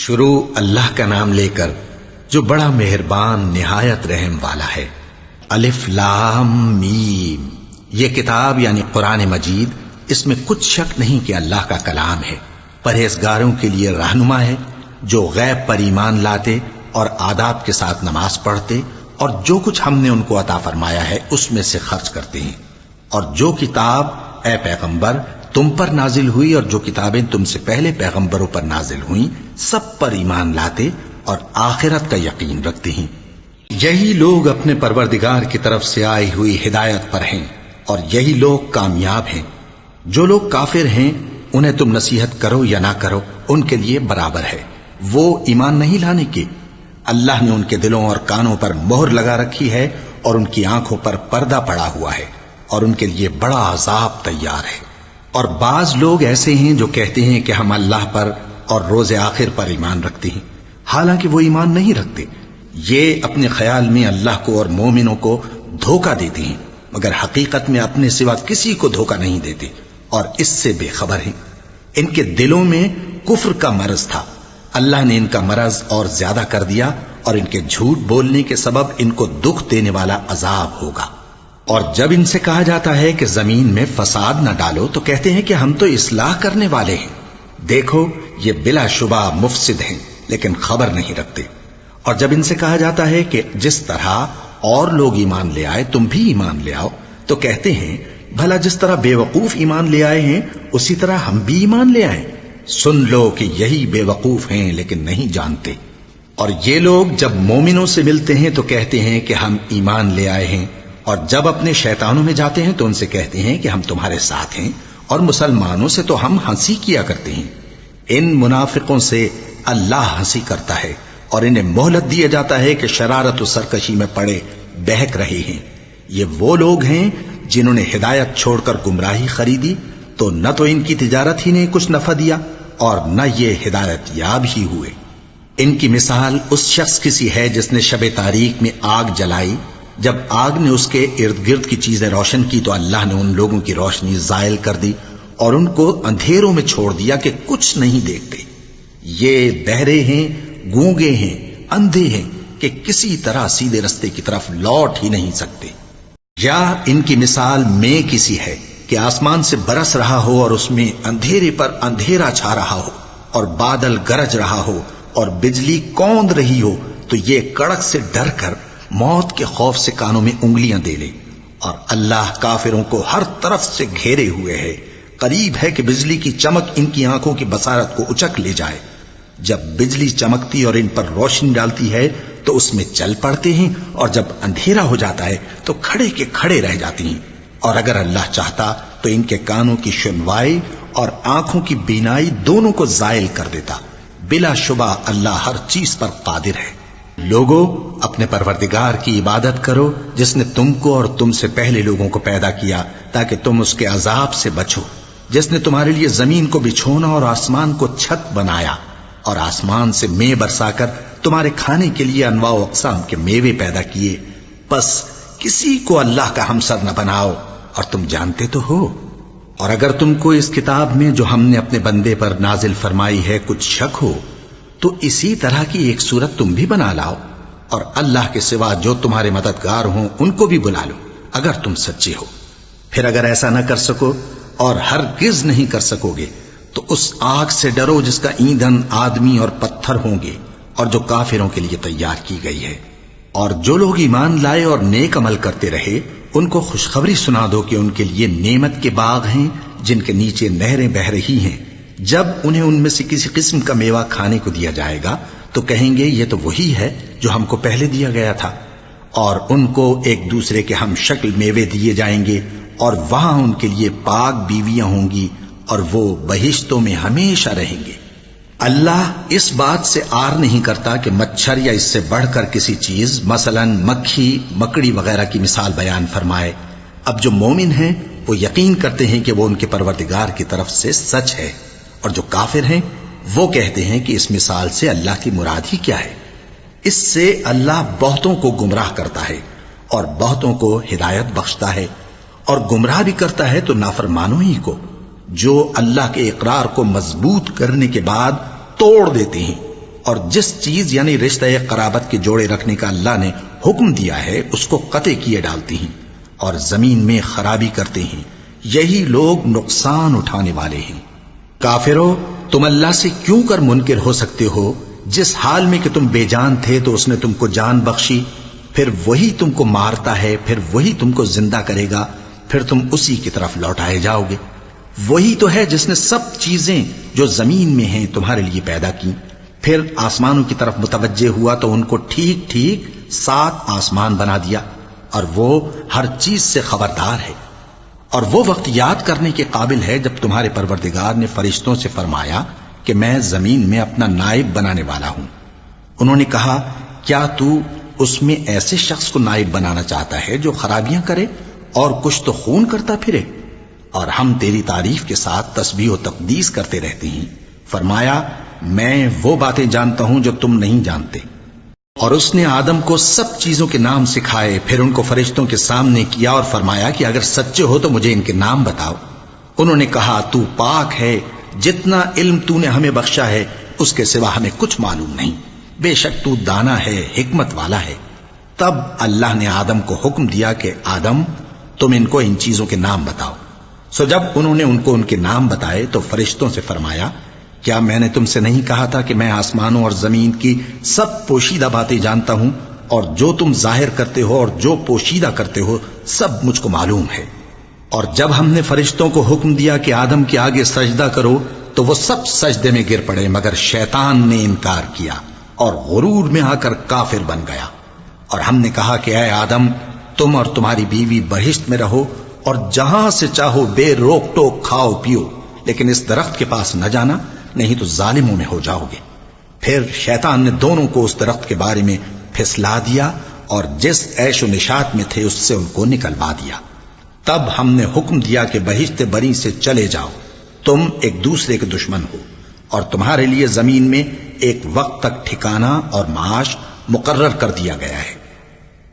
شروع اللہ کا نام لے کر جو بڑا مہربان نہایت رحم والا ہے۔ الف لام میم، یہ کتاب یعنی قرآن مجید، اس میں کچھ شک نہیں کہ اللہ کا کلام ہے، پرہیزگاروں کے لیے رہنما ہے جو غیب پر ایمان لاتے اور آداب کے ساتھ نماز پڑھتے اور جو کچھ ہم نے ان کو عطا فرمایا ہے اس میں سے خرچ کرتے ہیں، اور جو کتاب اے پیغمبر تم پر نازل ہوئی اور جو کتابیں تم سے پہلے پیغمبروں پر نازل ہوئیں سب پر ایمان لاتے اور آخرت کا یقین رکھتے ہیں۔ یہی لوگ اپنے پروردگار کی طرف سے آئی ہوئی ہدایت پر ہیں اور یہی لوگ کامیاب ہیں۔ جو لوگ کافر ہیں انہیں تم نصیحت کرو یا نہ کرو ان کے لیے برابر ہے، وہ ایمان نہیں لانے کے۔ اللہ نے ان کے دلوں اور کانوں پر مہر لگا رکھی ہے اور ان کی آنکھوں پر پردہ پڑا ہوا ہے اور ان کے لیے بڑا عذاب تیار ہے۔ اور بعض لوگ ایسے ہیں جو کہتے ہیں کہ ہم اللہ پر اور روز آخر پر ایمان رکھتے ہیں، حالانکہ وہ ایمان نہیں رکھتے۔ یہ اپنے خیال میں اللہ کو اور مومنوں کو دھوکہ دیتے ہیں، مگر حقیقت میں اپنے سوا کسی کو دھوکہ نہیں دیتے اور اس سے بے خبر ہیں۔ ان کے دلوں میں کفر کا مرض تھا، اللہ نے ان کا مرض اور زیادہ کر دیا اور ان کے جھوٹ بولنے کے سبب ان کو دکھ دینے والا عذاب ہوگا۔ اور جب ان سے کہا جاتا ہے کہ زمین میں فساد نہ ڈالو تو کہتے ہیں کہ ہم تو اصلاح کرنے والے ہیں۔ دیکھو یہ بلا شبہ مفسد ہیں لیکن خبر نہیں رکھتے۔ اور جب ان سے کہا جاتا ہے کہ جس طرح اور لوگ ایمان لے آئے تم بھی ایمان لے آؤ تو کہتے ہیں بھلا جس طرح بے وقوف ایمان لے آئے ہیں اسی طرح ہم بھی ایمان لے آئیں۔ سن لو کہ یہی بے وقوف ہیں لیکن نہیں جانتے۔ اور یہ لوگ جب مومنوں سے ملتے ہیں تو کہتے ہیں کہ ہم ایمان لے آئے ہیں، اور جب اپنے شیطانوں میں جاتے ہیں تو ان سے کہتے ہیں کہ ہم تمہارے ساتھ ہیں، اور مسلمانوں سے تو ہم ہنسی کیا کرتے ہیں۔ ان منافقوں سے اللہ ہنسی کرتا ہے اور انہیں مہلت دیا جاتا ہے کہ شرارت و سرکشی میں پڑے بہک رہے ہیں۔ یہ وہ لوگ ہیں جنہوں نے ہدایت چھوڑ کر گمراہی خریدی تو نہ تو ان کی تجارت ہی نے کچھ نفع دیا اور نہ یہ ہدایت یاب ہی ہوئے۔ ان کی مثال اس شخص کی سی ہے جس نے شب تاریک میں آگ جلائی، جب آگ نے اس کے ارد گرد کی چیزیں روشن کی تو اللہ نے ان لوگوں کی روشنی زائل کر دی اور ان کو اندھیروں میں چھوڑ دیا کہ کچھ نہیں دیکھتے۔ یہ بہرے ہیں، گونگے ہیں، اندھے ہیں کہ کسی طرح سیدھے رستے کی طرف لوٹ ہی نہیں سکتے۔ یا ان کی مثال میں کسی ہے کہ آسمان سے برس رہا ہو اور اس میں اندھیرے پر اندھیرا چھا رہا ہو اور بادل گرج رہا ہو اور بجلی کوند رہی ہو تو یہ کڑک سے ڈر کر موت کے خوف سے کانوں میں انگلیاں دے لے۔ اور اللہ کافروں کو ہر طرف سے گھیرے ہوئے ہے، قریب ہے کہ بجلی کی چمک ان کی آنکھوں کی بصارت کو اچک لے جائے۔ جب بجلی چمکتی اور ان پر روشنی ڈالتی ہے تو اس میں چل پڑتے ہیں، اور جب اندھیرا ہو جاتا ہے تو کھڑے کے کھڑے رہ جاتی ہیں۔ اور اگر اللہ چاہتا تو ان کے کانوں کی سنوائی اور آنکھوں کی بینائی دونوں کو زائل کر دیتا۔ بلا شبہ اللہ ہر چیز پر قادر ہے۔ لوگو اپنے پروردگار کی عبادت کرو جس نے تم کو اور تم سے پہلے لوگوں کو پیدا کیا تاکہ تم اس کے عذاب سے بچو، جس نے تمہارے لیے زمین کو بچھونا اور آسمان کو چھت بنایا اور آسمان سے مے برسا کر تمہارے کھانے کے لیے انواع و اقسام کے میوے پیدا کیے۔ پس کسی کو اللہ کا ہمسر نہ بناؤ اور تم جانتے تو ہو۔ اور اگر تم کو اس کتاب میں جو ہم نے اپنے بندے پر نازل فرمائی ہے کچھ شک ہو تو اسی طرح کی ایک صورت تم بھی بنا لاؤ اور اللہ کے سوا جو تمہارے مددگار ہوں ان کو بھی بلا لو اگر تم سچے ہو۔ پھر اگر ایسا نہ کر سکو اور ہرگز نہیں کر سکو گے تو اس آگ سے ڈرو جس کا ایندھن آدمی اور پتھر ہوں گے اور جو کافروں کے لیے تیار کی گئی ہے۔ اور جو لوگ ایمان لائے اور نیک عمل کرتے رہے ان کو خوشخبری سنا دو کہ ان کے لیے نعمت کے باغ ہیں جن کے نیچے نہریں بہہ رہی ہیں۔ جب انہیں ان میں سے کسی قسم کا میوہ کھانے کو دیا جائے گا تو کہیں گے یہ تو وہی ہے جو ہم کو پہلے دیا گیا تھا، اور ان کو ایک دوسرے کے ہم شکل میوے دیے جائیں گے اور وہاں ان کے لیے پاک بیویاں ہوں گی اور وہ بہشتوں میں ہمیشہ رہیں گے۔ اللہ اس بات سے آر نہیں کرتا کہ مچھر یا اس سے بڑھ کر کسی چیز مثلا مکھی مکڑی وغیرہ کی مثال بیان فرمائے۔ اب جو مومن ہیں وہ یقین کرتے ہیں کہ وہ ان کے پروردگار کی طرف سے سچ ہے، اور جو کافر ہیں وہ کہتے ہیں کہ اس مثال سے اللہ کی مراد ہی کیا ہے۔ اس سے اللہ بہتوں کو گمراہ کرتا ہے اور بہتوں کو ہدایت بخشتا ہے، اور گمراہ بھی کرتا ہے تو نافرمانوں ہی کو، جو اللہ کے اقرار کو مضبوط کرنے کے بعد توڑ دیتے ہیں اور جس چیز یعنی رشتہ قرابت کے جوڑے رکھنے کا اللہ نے حکم دیا ہے اس کو قطع کیے ڈالتی ہیں اور زمین میں خرابی کرتے ہیں، یہی لوگ نقصان اٹھانے والے ہیں۔ کافرو، تم اللہ سے کیوں کر منکر ہو سکتے ہو؟ جس حال میں کہ تم بے جان تھے تو اس نے تم کو جان بخشی، پھر وہی تم کو مارتا ہے، پھر وہی تم کو زندہ کرے گا، پھر تم اسی کی طرف لوٹائے جاؤ گے۔ وہی تو ہے جس نے سب چیزیں جو زمین میں ہیں تمہارے لیے پیدا کی، پھر آسمانوں کی طرف متوجہ ہوا تو ان کو ٹھیک ٹھیک 7 آسمان بنا دیا، اور وہ ہر چیز سے خبردار ہے۔ اور وہ وقت یاد کرنے کے قابل ہے جب تمہارے پروردگار نے فرشتوں سے فرمایا کہ میں زمین میں اپنا نائب بنانے والا ہوں۔ انہوں نے کہا، کیا تو اس میں ایسے شخص کو نائب بنانا چاہتا ہے جو خرابیاں کرے اور کچھ تو خون کرتا پھرے؟ اور ہم تیری تعریف کے ساتھ تسبیح و تقدیس کرتے رہتے ہیں۔ فرمایا، میں وہ باتیں جانتا ہوں جو تم نہیں جانتے۔ اور اس نے آدم کو سب چیزوں کے نام سکھائے، پھر ان کو فرشتوں کے سامنے کیا اور فرمایا کہ اگر سچے ہو تو مجھے ان کے نام بتاؤ۔ انہوں نے کہا، تو پاک ہے، جتنا علم تو نے ہمیں بخشا ہے اس کے سوا ہمیں کچھ معلوم نہیں، بے شک تو دانا ہے، حکمت والا ہے۔ تب اللہ نے آدم کو حکم دیا کہ آدم، تم ان کو ان چیزوں کے نام بتاؤ۔ سو جب انہوں نے ان کو ان کے نام بتائے تو فرشتوں سے فرمایا، کیا میں نے تم سے نہیں کہا تھا کہ میں آسمانوں اور زمین کی سب پوشیدہ باتیں جانتا ہوں، اور جو تم ظاہر کرتے ہو اور جو پوشیدہ کرتے ہو سب مجھ کو معلوم ہے۔ اور جب ہم نے فرشتوں کو حکم دیا کہ آدم کے آگے سجدہ کرو تو وہ سب سجدے میں گر پڑے، مگر شیطان نے انکار کیا اور غرور میں آ کر کافر بن گیا۔ اور ہم نے کہا کہ اے آدم، تم اور تمہاری بیوی بہشت میں رہو اور جہاں سے چاہو بے روک ٹوک کھاؤ پیو، لیکن اس درخت کے پاس نہ جانا، نہیں تو ظالموں میں ہو جاؤ گے۔ پھر شیطان نے دونوں کو اس درخت کے بارے میں پھسلا دیا اور جس عیش و نشاط میں تھے اس سے ان کو نکلوا دیا۔ تب ہم نے حکم دیا کہ بہشت بری سے چلے جاؤ، تم ایک دوسرے کے دشمن ہو، اور تمہارے لیے زمین میں ایک وقت تک ٹھکانہ اور معاش مقرر کر دیا گیا ہے۔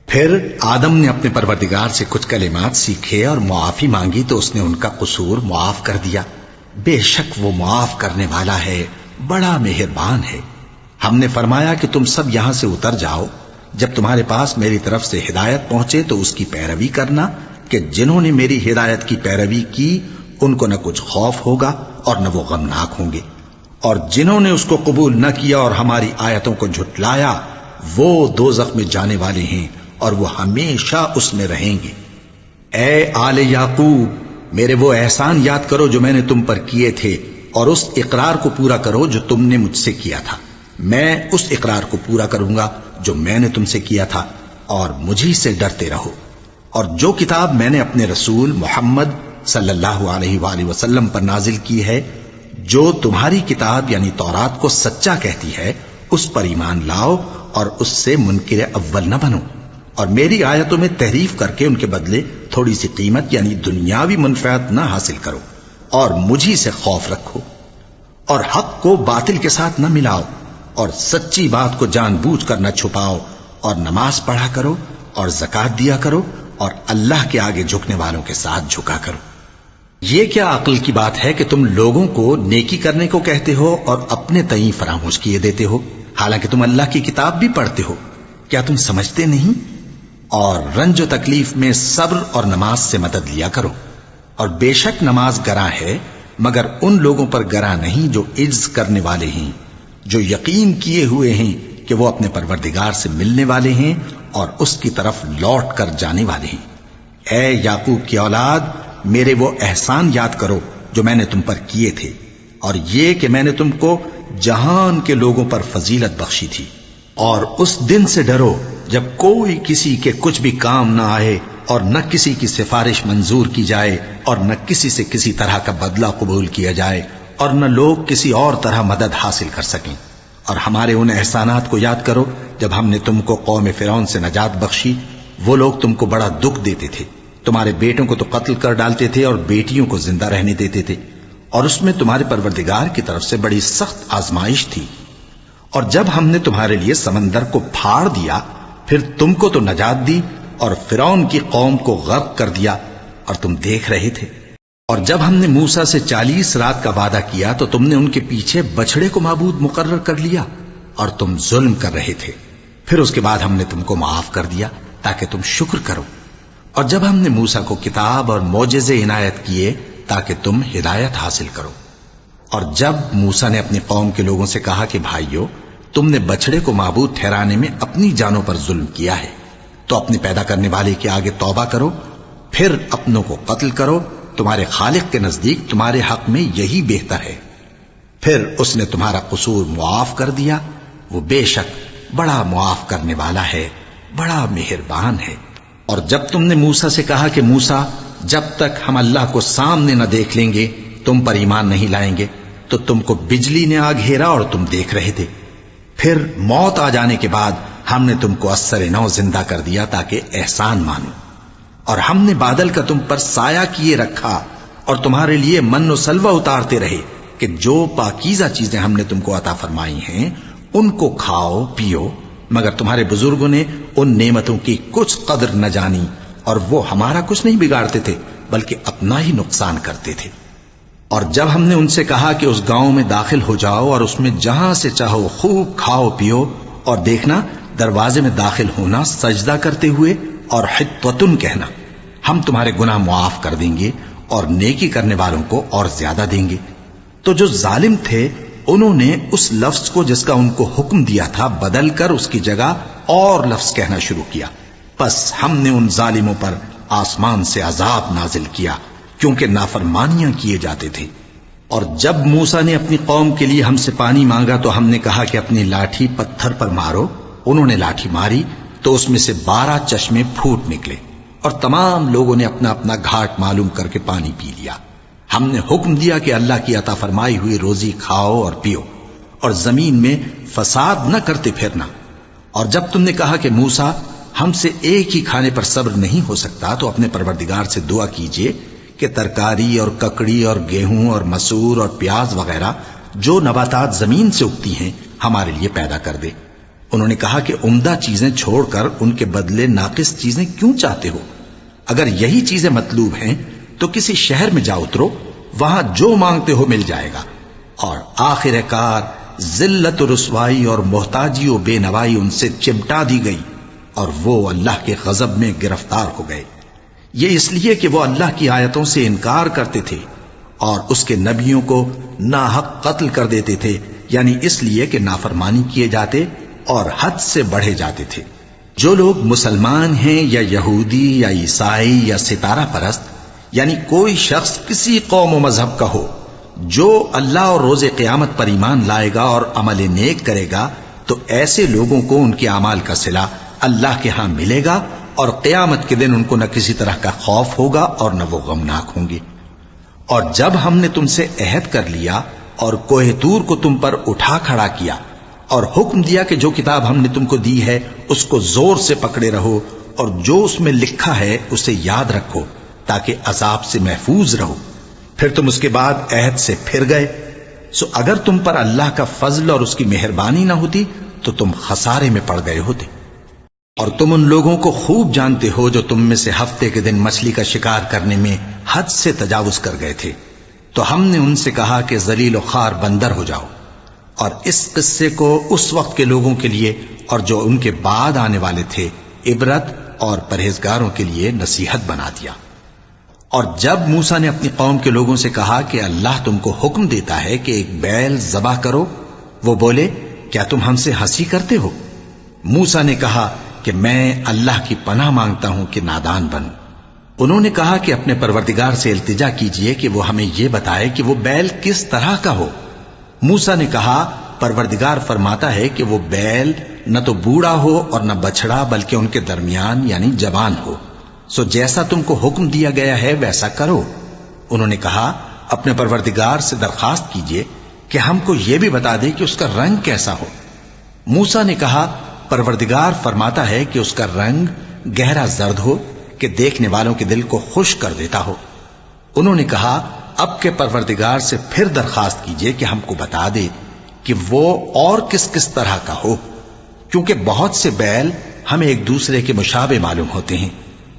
پھر آدم نے اپنے پروردگار سے کچھ کلمات سیکھے اور معافی مانگی تو اس نے ان کا قصور معاف کر دیا۔ بے شک وہ معاف کرنے والا ہے، بڑا مہربان ہے۔ ہم نے فرمایا کہ تم سب یہاں سے اتر جاؤ، جب تمہارے پاس میری طرف سے ہدایت پہنچے تو اس کی پیروی کرنا، کہ جنہوں نے میری ہدایت کی پیروی کی ان کو نہ کچھ خوف ہوگا اور نہ وہ غمناک ہوں گے، اور جنہوں نے اس کو قبول نہ کیا اور ہماری آیتوں کو جھٹلایا وہ دوزخ میں جانے والے ہیں اور وہ ہمیشہ اس میں رہیں گے۔ اے آل یعقوب، میرے وہ احسان یاد کرو جو میں نے تم پر کیے تھے، اور اس اقرار کو پورا کرو جو تم نے مجھ سے کیا تھا۔ میں اس اقرار کو پورا کروں گا جو میں نے تم سے کیا تھا، اور مجھی سے ڈرتے رہو۔ اور جو کتاب میں نے اپنے رسول محمد صلی اللہ علیہ وآلہ وسلم پر نازل کی ہے، جو تمہاری کتاب یعنی تورات کو سچا کہتی ہے، اس پر ایمان لاؤ اور اس سے منکر اول نہ بنو، اور میری آیتوں میں تحریف کر کے ان کے بدلے تھوڑی سی قیمت یعنی دنیاوی منفعت نہ حاصل کرو، اور مجھی سے خوف رکھو، اور حق کو باطل کے ساتھ نہ ملاؤ، اور سچی بات کو جان بوجھ کر نہ چھپاؤ، اور نماز پڑھا کرو اور زکوٰۃ دیا کرو، اور اللہ کے آگے جھکنے والوں کے ساتھ جھکا کرو۔ یہ کیا عقل کی بات ہے کہ تم لوگوں کو نیکی کرنے کو کہتے ہو اور اپنے تئیں فراموش کیے دیتے ہو، حالانکہ تم اللہ کی کتاب بھی پڑھتے ہو؟ کیا تم سمجھتے نہیں؟ اور رنج و تکلیف میں صبر اور نماز سے مدد لیا کرو، اور بے شک نماز گراں ہے، مگر ان لوگوں پر گراں نہیں جو عجز کرنے والے ہیں، جو یقین کیے ہوئے ہیں کہ وہ اپنے پروردگار سے ملنے والے ہیں اور اس کی طرف لوٹ کر جانے والے ہیں۔ اے یعقوب کی اولاد، میرے وہ احسان یاد کرو جو میں نے تم پر کیے تھے، اور یہ کہ میں نے تم کو جہان کے لوگوں پر فضیلت بخشی تھی۔ اور اس دن سے ڈرو جب کوئی کسی کے کچھ بھی کام نہ آئے، اور نہ کسی کی سفارش منظور کی جائے، اور نہ کسی سے کسی طرح کا بدلہ قبول کیا جائے، اور نہ لوگ کسی اور طرح مدد حاصل کر سکیں۔ اور ہمارے ان احسانات کو یاد کرو جب ہم نے تم کو قوم فرعون سے نجات بخشی۔ وہ لوگ تم کو بڑا دکھ دیتے تھے، تمہارے بیٹوں کو تو قتل کر ڈالتے تھے اور بیٹیوں کو زندہ رہنے دیتے تھے، اور اس میں تمہارے پروردگار کی طرف سے بڑی سخت آزمائش تھی۔ اور جب ہم نے تمہارے لیے سمندر کو پھاڑ دیا، پھر تم کو تو نجات دی اور فرعون کی قوم کو غرق کر دیا، اور تم دیکھ رہے تھے۔ اور جب ہم نے موسیٰ سے 40 رات کا وعدہ کیا تو تم نے ان کے پیچھے بچڑے کو معبود مقرر کر لیا، اور تم ظلم کر رہے تھے، پھر اس کے بعد ہم نے تم کو معاف کر دیا تاکہ تم شکر کرو۔ اور جب ہم نے موسیٰ کو کتاب اور معجزے عنایت کیے تاکہ تم ہدایت حاصل کرو۔ اور جب موسیٰ نے اپنی قوم کے لوگوں سے کہا کہ بھائیو، تم نے بچڑے کو معبود ٹھہرانے میں اپنی جانوں پر ظلم کیا ہے، تو اپنے پیدا کرنے والے کے آگے توبہ کرو، پھر اپنوں کو قتل کرو، تمہارے خالق کے نزدیک تمہارے حق میں یہی بہتر ہے۔ پھر اس نے تمہارا قصور معاف کر دیا، وہ بے شک بڑا معاف کرنے والا ہے، بڑا مہربان ہے۔ اور جب تم نے موسیٰ سے کہا کہ موسیٰ، جب تک ہم اللہ کو سامنے نہ دیکھ لیں گے تم پر ایمان نہیں لائیں گے، تو تم کو بجلی نے آ گھیرا اور تم دیکھ رہے تھے، پھر موت آ جانے کے بعد ہم نے تم کو اثر نو زندہ کر دیا تاکہ احسان مانو۔ اور ہم نے بادل کا تم پر سایہ کیے رکھا اور تمہارے لیے من و سلوہ اتارتے رہے کہ جو پاکیزہ چیزیں ہم نے تم کو عطا فرمائی ہیں ان کو کھاؤ پیو، مگر تمہارے بزرگوں نے ان نعمتوں کی کچھ قدر نہ جانی، اور وہ ہمارا کچھ نہیں بگاڑتے تھے بلکہ اپنا ہی نقصان کرتے تھے۔ اور جب ہم نے ان سے کہا کہ اس گاؤں میں داخل ہو جاؤ اور اس میں جہاں سے چاہو خوب کھاؤ پیو، اور دیکھنا دروازے میں داخل ہونا سجدہ کرتے ہوئے اور حطوتن کہنا، ہم تمہارے گناہ معاف کر دیں گے اور نیکی کرنے والوں کو اور زیادہ دیں گے۔ تو جو ظالم تھے انہوں نے اس لفظ کو جس کا ان کو حکم دیا تھا بدل کر اس کی جگہ اور لفظ کہنا شروع کیا، پس ہم نے ان ظالموں پر آسمان سے عذاب نازل کیا کیونکہ نافرمانیاں کیے جاتے تھے۔ اور جب موسیٰ نے اپنی قوم کے لیے ہم سے پانی مانگا تو ہم نے کہا کہ اپنی لاٹھی پتھر پر مارو، انہوں نے لاٹھی ماری تو اس میں سے 12 چشمے پھوٹ نکلے، اور تمام لوگوں نے اپنا اپنا گھاٹ معلوم کر کے پانی پی لیا۔ ہم نے حکم دیا کہ اللہ کی عطا فرمائی ہوئی روزی کھاؤ اور پیو، اور زمین میں فساد نہ کرتے پھرنا۔ اور جب تم نے کہا کہ موسیٰ، ہم سے ایک ہی کھانے پر صبر نہیں ہو سکتا، تو اپنے پروردگار سے دعا کیجئے کہ ترکاری اور ککڑی اور گیہوں اور مسور اور پیاز وغیرہ جو نباتات زمین سے اگتی ہیں ہمارے لیے پیدا کر دے۔ انہوں نے کہا کہ عمدہ چیزیں چھوڑ کر ان کے بدلے ناقص چیزیں کیوں چاہتے ہو؟ اگر یہی چیزیں مطلوب ہیں تو کسی شہر میں جا اترو، وہاں جو مانگتے ہو مل جائے گا۔ اور آخر کار ذلت و رسوائی اور محتاجی و بے نوائی ان سے چمٹا دی گئی، اور وہ اللہ کے غضب میں گرفتار ہو گئے۔ یہ اس لیے کہ وہ اللہ کی آیتوں سے انکار کرتے تھے اور اس کے نبیوں کو ناحق قتل کر دیتے تھے، یعنی اس لیے کہ نافرمانی کیے جاتے اور حد سے بڑھے جاتے تھے۔ جو لوگ مسلمان ہیں یا یہودی یا عیسائی یا ستارہ پرست، یعنی کوئی شخص کسی قوم و مذہب کا ہو، جو اللہ اور روز قیامت پر ایمان لائے گا اور عمل نیک کرے گا، تو ایسے لوگوں کو ان کے اعمال کا صلہ اللہ کے ہاں ملے گا، اور قیامت کے دن ان کو نہ کسی طرح کا خوف ہوگا اور نہ وہ غمناک ہوں گے۔ اور جب ہم نے تم سے عہد کر لیا اور کوہ طور کو تم پر اٹھا کھڑا کیا اور حکم دیا کہ جو کتاب ہم نے تم کو دی ہے اس کو زور سے پکڑے رہو، اور جو اس میں لکھا ہے اسے یاد رکھو تاکہ عذاب سے محفوظ رہو، پھر تم اس کے بعد عہد سے پھر گئے، سو اگر تم پر اللہ کا فضل اور اس کی مہربانی نہ ہوتی تو تم خسارے میں پڑ گئے ہوتے۔ اور تم ان لوگوں کو خوب جانتے ہو جو تم میں سے ہفتے کے دن مچھلی کا شکار کرنے میں حد سے تجاوز کر گئے تھے، تو ہم نے ان سے کہا کہ ذلیل و خوار بندر ہو جاؤ، اور اس قصے کو اس وقت کے لوگوں کے لیے اور جو ان کے بعد آنے والے تھے عبرت اور پرہیزگاروں کے لیے نصیحت بنا دیا۔ اور جب موسیٰ نے اپنی قوم کے لوگوں سے کہا کہ اللہ تم کو حکم دیتا ہے کہ ایک بیل ذبح کرو، وہ بولے کیا تم ہم سے ہنسی کرتے ہو؟ موسیٰ نے کہا کہ میں اللہ کی پناہ مانگتا ہوں کہ نادان بنوں۔ انہوں نے کہا کہ اپنے پروردگار سے التجا کیجئے کہ وہ ہمیں یہ بتائے کہ وہ بیل کس طرح کا ہو۔ موسیٰ نے کہا پروردگار فرماتا ہے کہ وہ بیل نہ تو بوڑھا ہو اور نہ بچڑا بلکہ ان کے درمیان یعنی جوان ہو، سو جیسا تم کو حکم دیا گیا ہے ویسا کرو۔ انہوں نے کہا اپنے پروردگار سے درخواست کیجئے کہ ہم کو یہ بھی بتا دے کہ اس کا رنگ کیسا ہو۔ موسیٰ نے کہا پروردگار فرماتا ہے کہ اس کا رنگ گہرا زرد ہو کہ دیکھنے والوں کے دل کو خوش کر دیتا ہو۔ انہوں نے کہا اب کے پروردگار سے پھر درخواست کیجئے کہ ہم کو بتا دے کہ وہ اور کس کس طرح کا ہو، کیونکہ بہت سے بیل ہمیں ایک دوسرے کے مشابہ معلوم ہوتے ہیں،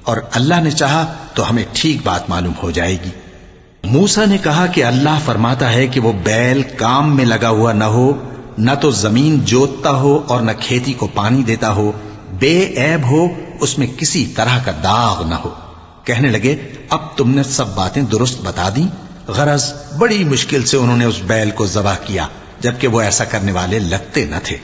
اور اللہ نے چاہا تو ہمیں ٹھیک بات معلوم ہو جائے گی۔ موسیٰ نے کہا کہ اللہ فرماتا ہے کہ وہ بیل کام میں لگا ہوا نہ ہو نہ تو زمین جوتتا ہو اور نہ کھیتی کو پانی دیتا ہو، بے عیب ہو، اس میں کسی طرح کا داغ نہ ہو۔ کہنے لگے اب تم نے سب باتیں درست بتا دی۔ غرض بڑی مشکل سے انہوں نے اس بیل کو ذبح کیا، جبکہ وہ ایسا کرنے والے لگتے نہ تھے۔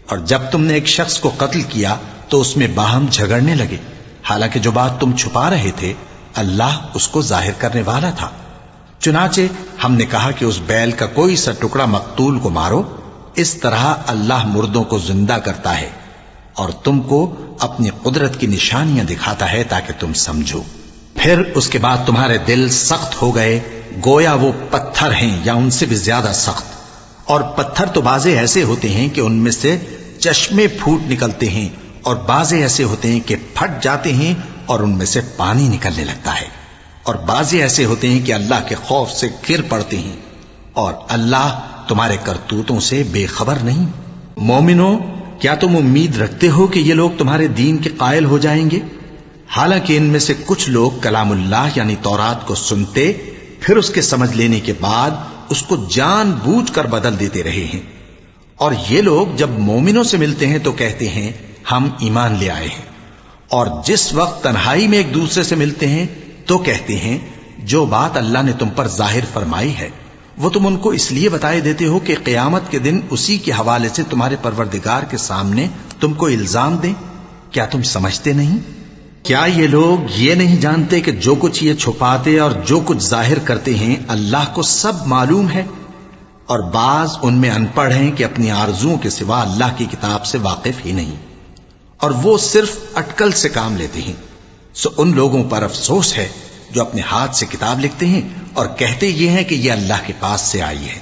اور جب تم نے ایک شخص کو قتل کیا تو اس میں باہم جھگڑنے لگے، حالانکہ جو بات تم چھپا رہے تھے اللہ اس کو ظاہر کرنے والا تھا۔ چنانچہ ہم نے کہا کہ اس بیل کا کوئی سا ٹکڑا مقتول کو مارو، اس طرح اللہ مردوں کو زندہ کرتا ہے اور تم کو اپنی قدرت کی نشانیاں دکھاتا ہے تاکہ تم سمجھو۔ پھر اس کے بعد تمہارے دل سخت ہو گئے، گویا وہ پتھر ہیں یا ان سے بھی زیادہ سخت۔ اور پتھر تو بعضے ایسے ہوتے ہیں کہ ان میں سے چشمے پھوٹ نکلتے ہیں، اور بعضے ایسے ہوتے ہیں کہ پھٹ جاتے ہیں اور ان میں سے پانی نکلنے لگتا ہے، اور بعضے ایسے ہوتے ہیں کہ اللہ کے خوف سے گر پڑتے ہیں، اور اللہ تمہارے کرتوتوں سے بے خبر نہیں۔ مومنو، کیا تم امید رکھتے ہو کہ یہ لوگ تمہارے دین کے قائل ہو جائیں گے؟ حالانکہ ان میں سے کچھ لوگ کلام اللہ یعنی تورات کو سنتے، پھر اس کے سمجھ لینے کے بعد اس کو جان بوجھ کر بدل دیتے رہے ہیں۔ اور یہ لوگ جب مومنوں سے ملتے ہیں تو کہتے ہیں ہم ایمان لے آئے ہیں، اور جس وقت تنہائی میں ایک دوسرے سے ملتے ہیں تو کہتے ہیں جو بات اللہ نے تم پر ظاہر فرمائی ہے وہ تم ان کو اس لیے بتائے دیتے ہو کہ قیامت کے دن اسی کے حوالے سے تمہارے پروردگار کے سامنے تم کو الزام دیں۔ کیا تم سمجھتے نہیں؟ کیا یہ لوگ یہ نہیں جانتے کہ جو کچھ یہ چھپاتے اور جو کچھ ظاہر کرتے ہیں اللہ کو سب معلوم ہے؟ اور بعض ان میں ان پڑھ ہیں کہ اپنی آرزوؤں کے سوا اللہ کی کتاب سے واقف ہی نہیں، اور وہ صرف اٹکل سے کام لیتے ہیں۔ سو ان لوگوں پر افسوس ہے جو اپنے ہاتھ سے کتاب لکھتے ہیں اور کہتے یہ ہیں کہ یہ اللہ کے پاس سے آئی ہے،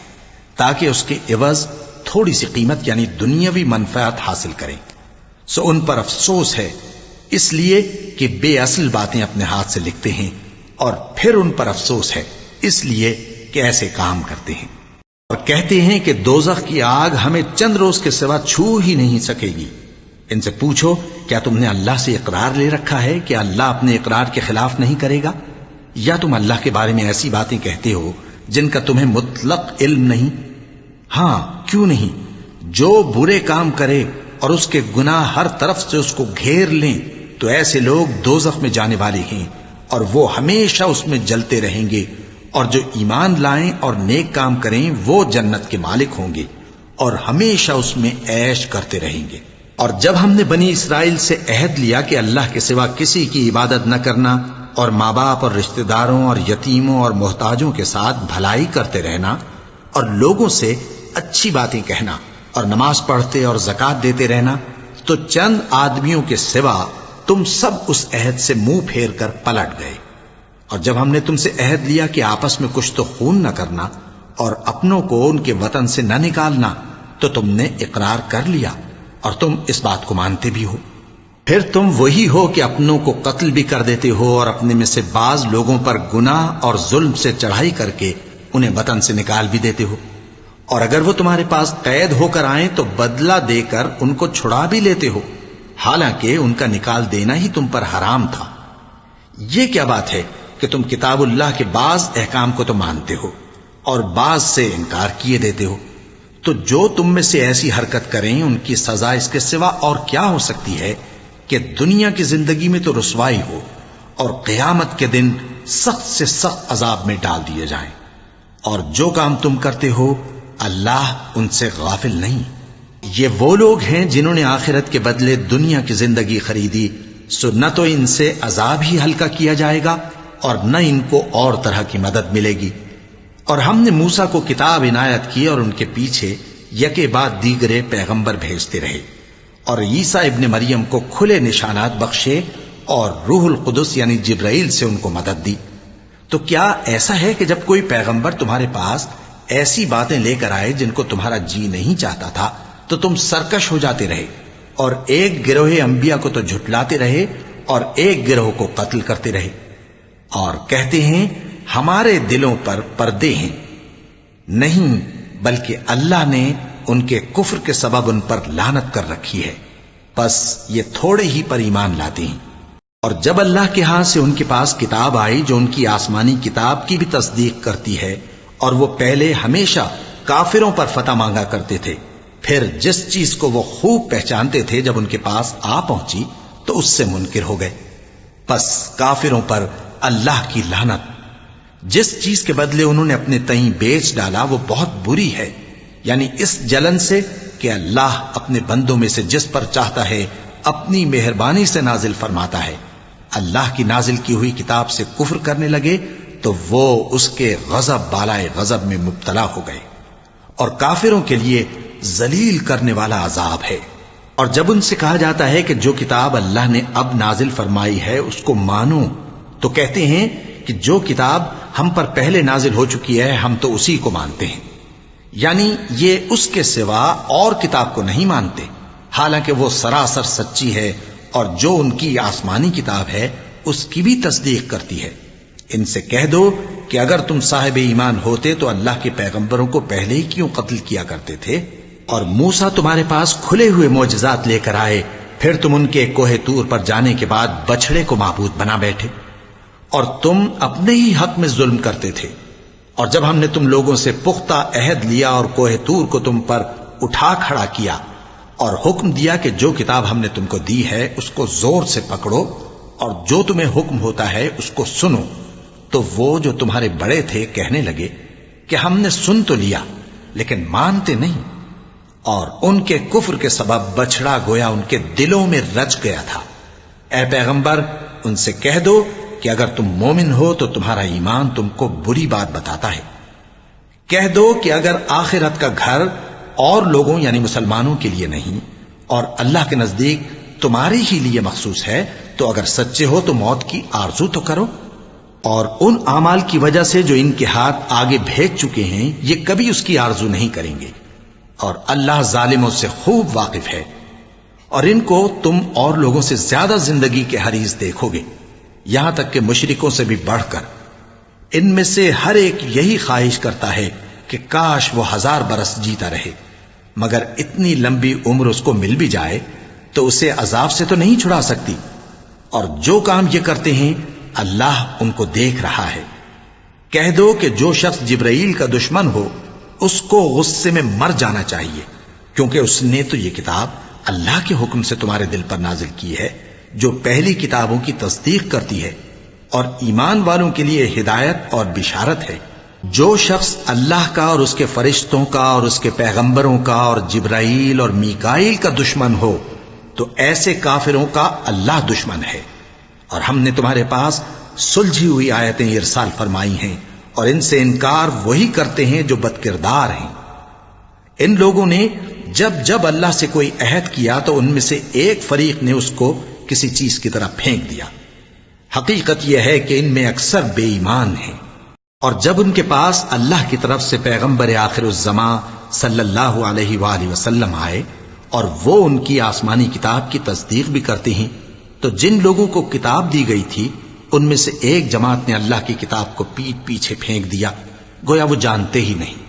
تاکہ اس کے عوض تھوڑی سی قیمت یعنی دنیاوی منفعت حاصل کریں۔ سو ان پر افسوس ہے اس لیے کہ بے اصل باتیں اپنے ہاتھ سے لکھتے ہیں، اور پھر ان پر افسوس ہے اس لیے کہ ایسے کام کرتے ہیں، اور کہتے ہیں کہ دوزخ کی آگ ہمیں چند روز کے سوا چھو ہی نہیں سکے گی۔ ان سے پوچھو کیا تم نے اللہ سے اقرار لے رکھا ہے کہ اللہ اپنے اقرار کے خلاف نہیں کرے گا؟ یا تم اللہ کے بارے میں ایسی باتیں کہتے ہو جن کا تمہیں مطلق علم نہیں؟ ہاں کیوں نہیں، جو برے کام کرے اور اس کے گناہ ہر طرف سے اس کو گھیر لیں تو ایسے لوگ دوزخ میں جانے والے ہیں، اور وہ ہمیشہ اس میں جلتے رہیں گے، اور جو ایمان لائیں اور نیک کام کریں وہ جنت کے مالک ہوں گے اور ہمیشہ اس میں عیش کرتے رہیں گے۔ اور جب ہم نے بنی اسرائیل سے عہد لیا کہ اللہ کے سوا کسی کی عبادت نہ کرنا، اور ماں باپ اور رشتہ داروں اور یتیموں اور محتاجوں کے ساتھ بھلائی کرتے رہنا، اور لوگوں سے اچھی باتیں کہنا، اور نماز پڑھتے اور زکوٰۃ دیتے رہنا، تو چند آدمیوں کے سوا تم سب اس عہد سے منہ پھیر کر پلٹ گئے۔ اور جب ہم نے تم سے عہد لیا کہ آپس میں کچھ تو خون نہ کرنا اور اپنوں کو ان کے وطن سے نہ نکالنا، تو تم نے اقرار کر لیا اور تم اس بات کو مانتے بھی ہو۔ پھر تم وہی ہو کہ اپنوں کو قتل بھی کر دیتے ہو اور اپنے میں سے بعض لوگوں پر گناہ اور ظلم سے چڑھائی کر کے انہیں وطن سے نکال بھی دیتے ہو، اور اگر وہ تمہارے پاس قید ہو کر آئیں تو بدلہ دے کر ان کو چھڑا بھی لیتے ہو، حالانکہ ان کا نکال دینا ہی تم پر حرام تھا۔ یہ کیا بات ہے کہ تم کتاب اللہ کے بعض احکام کو تو مانتے ہو اور بعض سے انکار کیے دیتے ہو؟ تو جو تم میں سے ایسی حرکت کریں ان کی سزا اس کے سوا اور کیا ہو سکتی ہے کہ دنیا کی زندگی میں تو رسوائی ہو اور قیامت کے دن سخت سے سخت عذاب میں ڈال دیے جائیں۔ اور جو کام تم کرتے ہو اللہ ان سے غافل نہیں۔ یہ وہ لوگ ہیں جنہوں نے آخرت کے بدلے دنیا کی زندگی خریدی، سو نہ تو ان سے عذاب ہی ہلکا کیا جائے گا اور نہ ان کو اور طرح کی مدد ملے گی۔ اور ہم نے موسیٰ کو کتاب عنایت کی اور ان کے پیچھے یکے بعد دیگرے پیغمبر بھیجتے رہے، اور عیسیٰ ابن مریم کو کھلے نشانات بخشے اور روح القدس یعنی جبرائیل سے ان کو مدد دی۔ تو کیا ایسا ہے کہ جب کوئی پیغمبر تمہارے پاس ایسی باتیں لے کر آئے جن کو تمہارا جی نہیں چاہتا تھا تو تم سرکش ہو جاتے رہے، اور ایک گروہ انبیاء کو تو جھٹلاتے رہے اور ایک گروہ کو قتل کرتے رہے، اور کہتے ہیں ہمارے دلوں پر پردے ہیں؟ نہیں، بلکہ اللہ نے ان کے کفر کے سبب ان پر لعنت کر رکھی ہے، بس یہ تھوڑے ہی پر ایمان لاتے ہیں۔ اور جب اللہ کے ہاں سے ان کے پاس کتاب آئی جو ان کی آسمانی کتاب کی بھی تصدیق کرتی ہے، اور وہ پہلے ہمیشہ کافروں پر فتح مانگا کرتے تھے، پھر جس چیز کو وہ خوب پہچانتے تھے جب ان کے پاس آ پہنچی تو اس سے منکر ہو گئے. پس کافروں پر اللہ کی لعنت. جس چیز کے بدلے انہوں نے اپنے تئیں بیچ ڈالا وہ بہت بری ہے، یعنی اس جلن سے کہ اللہ اپنے بندوں میں سے جس پر چاہتا ہے اپنی مہربانی سے نازل فرماتا ہے. اللہ کی نازل کی ہوئی کتاب سے کفر کرنے لگے تو وہ اس کے غضب بالائے غضب میں مبتلا ہو گئے، اور کافروں کے لیے ذلیل کرنے والا عذاب ہے. اور جب ان سے کہا جاتا ہے کہ جو کتاب اللہ نے اب نازل فرمائی ہے اس کو مانو، تو کہتے ہیں کہ جو کتاب ہم پر پہلے نازل ہو چکی ہے ہم تو اسی کو مانتے ہیں. یعنی یہ اس کے سوا اور کتاب کو نہیں مانتے، حالانکہ وہ سراسر سچی ہے، اور جو ان کی آسمانی کتاب ہے اس کی بھی تصدیق کرتی ہے. ان سے کہہ دو کہ اگر تم صاحب ایمان ہوتے تو اللہ کے پیغمبروں کو پہلے ہی کیوں قتل کیا کرتے تھے؟ اور موسیٰ تمہارے پاس کھلے ہوئے معجزات لے کر آئے، پھر تم ان کے کوہ طور پر جانے کے بعد بچڑے کو معبود بنا بیٹھے، اور تم اپنے ہی حق میں ظلم کرتے تھے. اور جب ہم نے تم لوگوں سے پختہ عہد لیا اور کوہ طور کو تم پر اٹھا کھڑا کیا اور حکم دیا کہ جو کتاب ہم نے تم کو دی ہے اس کو زور سے پکڑو اور جو تمہیں حکم ہوتا ہے اس کو سنو، تو وہ جو تمہارے بڑے تھے کہنے لگے کہ ہم نے سن تو لیا لیکن مانتے نہیں، اور ان کے کفر کے سبب بچڑا گویا ان کے دلوں میں رچ گیا تھا. اے پیغمبر ان سے کہہ دو کہ اگر تم مومن ہو تو تمہارا ایمان تم کو بری بات بتاتا ہے. کہہ دو کہ اگر آخرت کا گھر اور لوگوں یعنی مسلمانوں کے لیے نہیں اور اللہ کے نزدیک تمہارے ہی لیے مخصوص ہے تو اگر سچے ہو تو موت کی آرزو تو کرو. اور ان اعمال کی وجہ سے جو ان کے ہاتھ آگے بھیج چکے ہیں یہ کبھی اس کی آرزو نہیں کریں گے، اور اللہ ظالموں سے خوب واقف ہے. اور ان کو تم اور لوگوں سے زیادہ زندگی کے حریص دیکھو گے، یہاں تک کہ مشرکوں سے بھی بڑھ کر. ان میں سے ہر ایک یہی خواہش کرتا ہے کہ کاش وہ 1000 برس جیتا رہے، مگر اتنی لمبی عمر اس کو مل بھی جائے تو اسے عذاب سے تو نہیں چھڑا سکتی. اور جو کام یہ کرتے ہیں اللہ ان کو دیکھ رہا ہے. کہہ دو کہ جو شخص جبرائیل کا دشمن ہو اس کو غصے میں مر جانا چاہیے، کیونکہ اس نے تو یہ کتاب اللہ کے حکم سے تمہارے دل پر نازل کی ہے جو پہلی کتابوں کی تصدیق کرتی ہے اور ایمان والوں کے لیے ہدایت اور بشارت ہے. جو شخص اللہ کا اور اس کے فرشتوں کا اور اس کے پیغمبروں کا اور جبرائیل اور میکائیل کا دشمن ہو تو ایسے کافروں کا اللہ دشمن ہے. اور ہم نے تمہارے پاس سلجھی ہوئی آیتیں ارسال فرمائی ہیں اور ان سے انکار وہی کرتے ہیں جو بد کردار ہیں. ان لوگوں نے جب جب اللہ سے کوئی عہد کیا تو ان میں سے ایک فریق نے اس کو کسی چیز کی طرح پھینک دیا. حقیقت یہ ہے کہ ان میں اکثر بے ایمان ہیں. اور جب ان کے پاس اللہ کی طرف سے پیغمبر آخر الزمان صلی اللہ علیہ وآلہ وسلم آئے اور وہ ان کی آسمانی کتاب کی تصدیق بھی کرتے ہیں تو جن لوگوں کو کتاب دی گئی تھی ان میں سے ایک جماعت نے اللہ کی کتاب کو پیٹ پیچھے پھینک دیا گویا وہ جانتے ہی نہیں،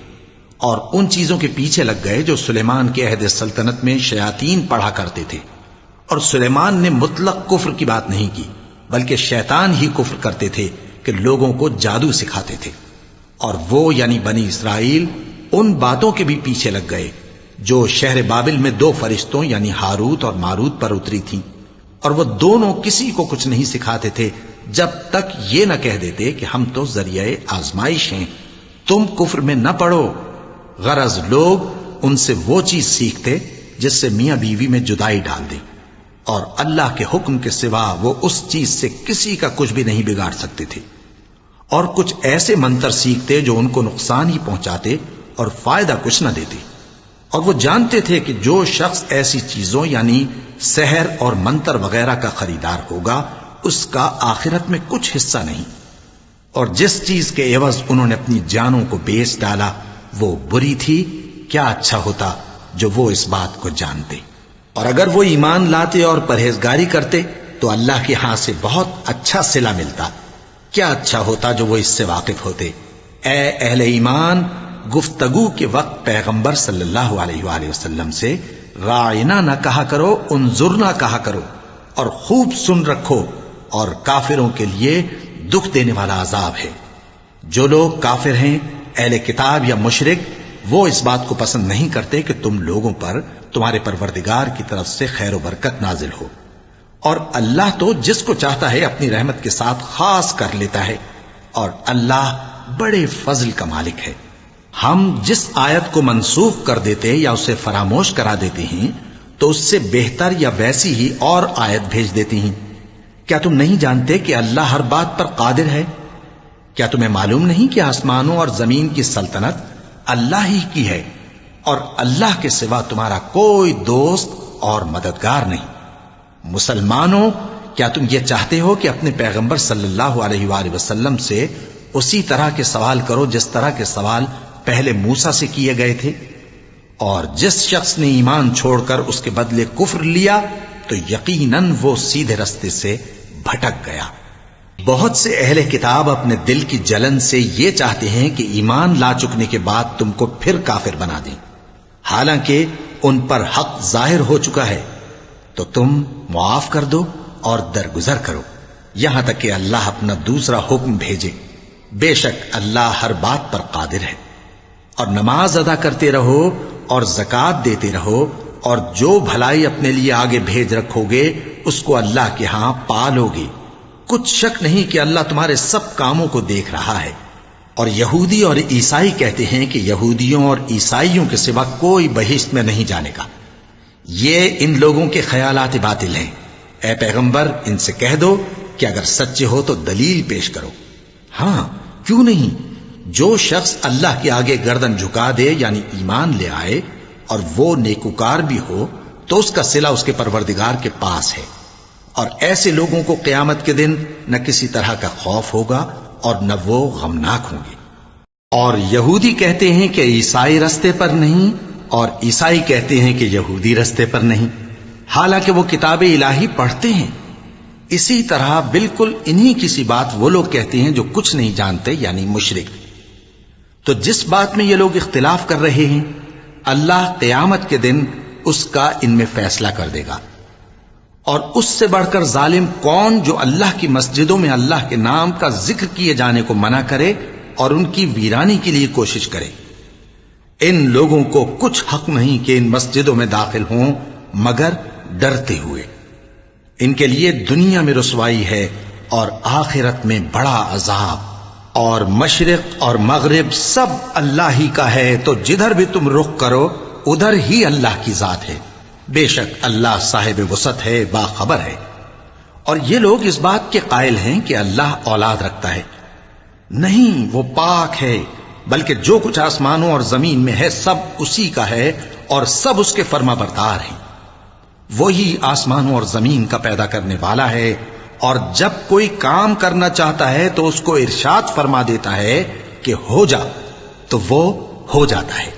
اور ان چیزوں کے پیچھے لگ گئے جو سلیمان کے عہد سلطنت میں شیاطین پڑھا کرتے تھے. اور سلیمان نے مطلق کفر کی بات نہیں کی بلکہ شیطان ہی کفر کرتے تھے کہ لوگوں کو جادو سکھاتے تھے. اور وہ یعنی بنی اسرائیل ان باتوں کے بھی پیچھے لگ گئے جو شہر بابل میں 2 فرشتوں یعنی ہاروت اور ماروت پر اتری تھی، اور وہ دونوں کسی کو کچھ نہیں سکھاتے تھے جب تک یہ نہ کہہ دیتے کہ ہم تو ذریعہ آزمائش ہیں، تم کفر میں نہ پڑو. غرض لوگ ان سے وہ چیز سیکھتے جس سے میاں بیوی میں جدائی ڈال دے، اور اللہ کے حکم کے سوا وہ اس چیز سے کسی کا کچھ بھی نہیں بگاڑ سکتے تھے. اور کچھ ایسے منتر سیکھتے جو ان کو نقصان ہی پہنچاتے اور فائدہ کچھ نہ دیتے. اور وہ جانتے تھے کہ جو شخص ایسی چیزوں یعنی سحر اور منتر وغیرہ کا خریدار ہوگا اس کا آخرت میں کچھ حصہ نہیں، اور جس چیز کے عوض انہوں نے اپنی جانوں کو بیچ ڈالا وہ بری تھی. کیا اچھا ہوتا جو وہ اس بات کو جانتے. اور اگر وہ ایمان لاتے اور پرہیزگاری کرتے تو اللہ کے ہاں سے بہت اچھا صلہ ملتا. کیا اچھا ہوتا جو وہ اس سے واقف ہوتے. اے اہل ایمان، گفتگو کے وقت پیغمبر صلی اللہ علیہ وآلہ وسلم سے رائنا نہ کہا کرو، انظرنا کہا کرو، اور خوب سن رکھو، اور کافروں کے لیے دکھ دینے والا عذاب ہے. جو لوگ کافر ہیں اہل کتاب یا مشرک وہ اس بات کو پسند نہیں کرتے کہ تم لوگوں پر تمہارے پروردگار کی طرف سے خیر و برکت نازل ہو، اور اللہ تو جس کو چاہتا ہے اپنی رحمت کے ساتھ خاص کر لیتا ہے، اور اللہ بڑے فضل کا مالک ہے۔ ہم جس آیت کو منسوخ کر دیتے یا اسے فراموش کرا دیتے ہیں تو اس سے بہتر یا ویسی ہی اور آیت بھیج دیتی ہیں۔ کیا تم نہیں جانتے کہ اللہ ہر بات پر قادر ہے؟ کیا تمہیں معلوم نہیں کہ آسمانوں اور زمین کی سلطنت اللہ ہی کی ہے، اور اللہ کے سوا تمہارا کوئی دوست اور مددگار نہیں؟ مسلمانوں، کیا تم یہ چاہتے ہو کہ اپنے پیغمبر صلی اللہ علیہ وآلہ وسلم سے اسی طرح کے سوال کرو جس طرح کے سوال پہلے موسیٰ سے کیے گئے تھے؟ اور جس شخص نے ایمان چھوڑ کر اس کے بدلے کفر لیا تو یقیناً وہ سیدھے رستے سے بھٹک گیا۔ بہت سے اہل کتاب اپنے دل کی جلن سے یہ چاہتے ہیں کہ ایمان لا چکنے کے بعد تم کو پھر کافر بنا دیں، حالانکہ ان پر حق ظاہر ہو چکا ہے۔ تو تم معاف کر دو اور درگزر کرو یہاں تک کہ اللہ اپنا دوسرا حکم بھیجے۔ بے شک اللہ ہر بات پر قادر ہے۔ اور نماز ادا کرتے رہو اور زکوٰۃ دیتے رہو، اور جو بھلائی اپنے لیے آگے بھیج رکھو گے اس کو اللہ کے ہاں پالو گے۔ کچھ شک نہیں کہ اللہ تمہارے سب کاموں کو دیکھ رہا ہے۔ اور یہودی اور عیسائی کہتے ہیں کہ یہودیوں اور عیسائیوں کے سوا کوئی بہشت میں نہیں جانے گا۔ یہ ان لوگوں کے خیالات باطل ہیں۔ اے پیغمبر، ان سے کہہ دو کہ اگر سچے ہو تو دلیل پیش کرو۔ ہاں، کیوں نہیں؟ جو شخص اللہ کے آگے گردن جھکا دے یعنی ایمان لے آئے اور وہ نیکوکار بھی ہو تو اس کا صلہ اس کے پروردگار کے پاس ہے، اور ایسے لوگوں کو قیامت کے دن نہ کسی طرح کا خوف ہوگا اور نہ وہ غمناک ہوں گے۔ اور یہودی کہتے ہیں کہ عیسائی رستے پر نہیں، اور عیسائی کہتے ہیں کہ یہودی رستے پر نہیں، حالانکہ وہ کتاب الہی پڑھتے ہیں۔ اسی طرح بالکل انہی کسی بات وہ لوگ کہتے ہیں جو کچھ نہیں جانتے یعنی مشرک۔ تو جس بات میں یہ لوگ اختلاف کر رہے ہیں اللہ قیامت کے دن اس کا ان میں فیصلہ کر دے گا۔ اور اس سے بڑھ کر ظالم کون جو اللہ کی مسجدوں میں اللہ کے نام کا ذکر کیے جانے کو منع کرے اور ان کی ویرانی کے لیے کوشش کرے۔ ان لوگوں کو کچھ حق نہیں کہ ان مسجدوں میں داخل ہوں مگر ڈرتے ہوئے۔ ان کے لیے دنیا میں رسوائی ہے اور آخرت میں بڑا عذاب۔ اور مشرق اور مغرب سب اللہ ہی کا ہے، تو جدھر بھی تم رخ کرو ادھر ہی اللہ کی ذات ہے۔ بے شک اللہ صاحب وسعت ہے، باخبر ہے۔ اور یہ لوگ اس بات کے قائل ہیں کہ اللہ اولاد رکھتا ہے۔ نہیں، وہ پاک ہے، بلکہ جو کچھ آسمانوں اور زمین میں ہے سب اسی کا ہے اور سب اس کے فرما بردار ہیں۔ وہی آسمانوں اور زمین کا پیدا کرنے والا ہے، اور جب کوئی کام کرنا چاہتا ہے تو اس کو ارشاد فرما دیتا ہے کہ ہو جا، تو وہ ہو جاتا ہے۔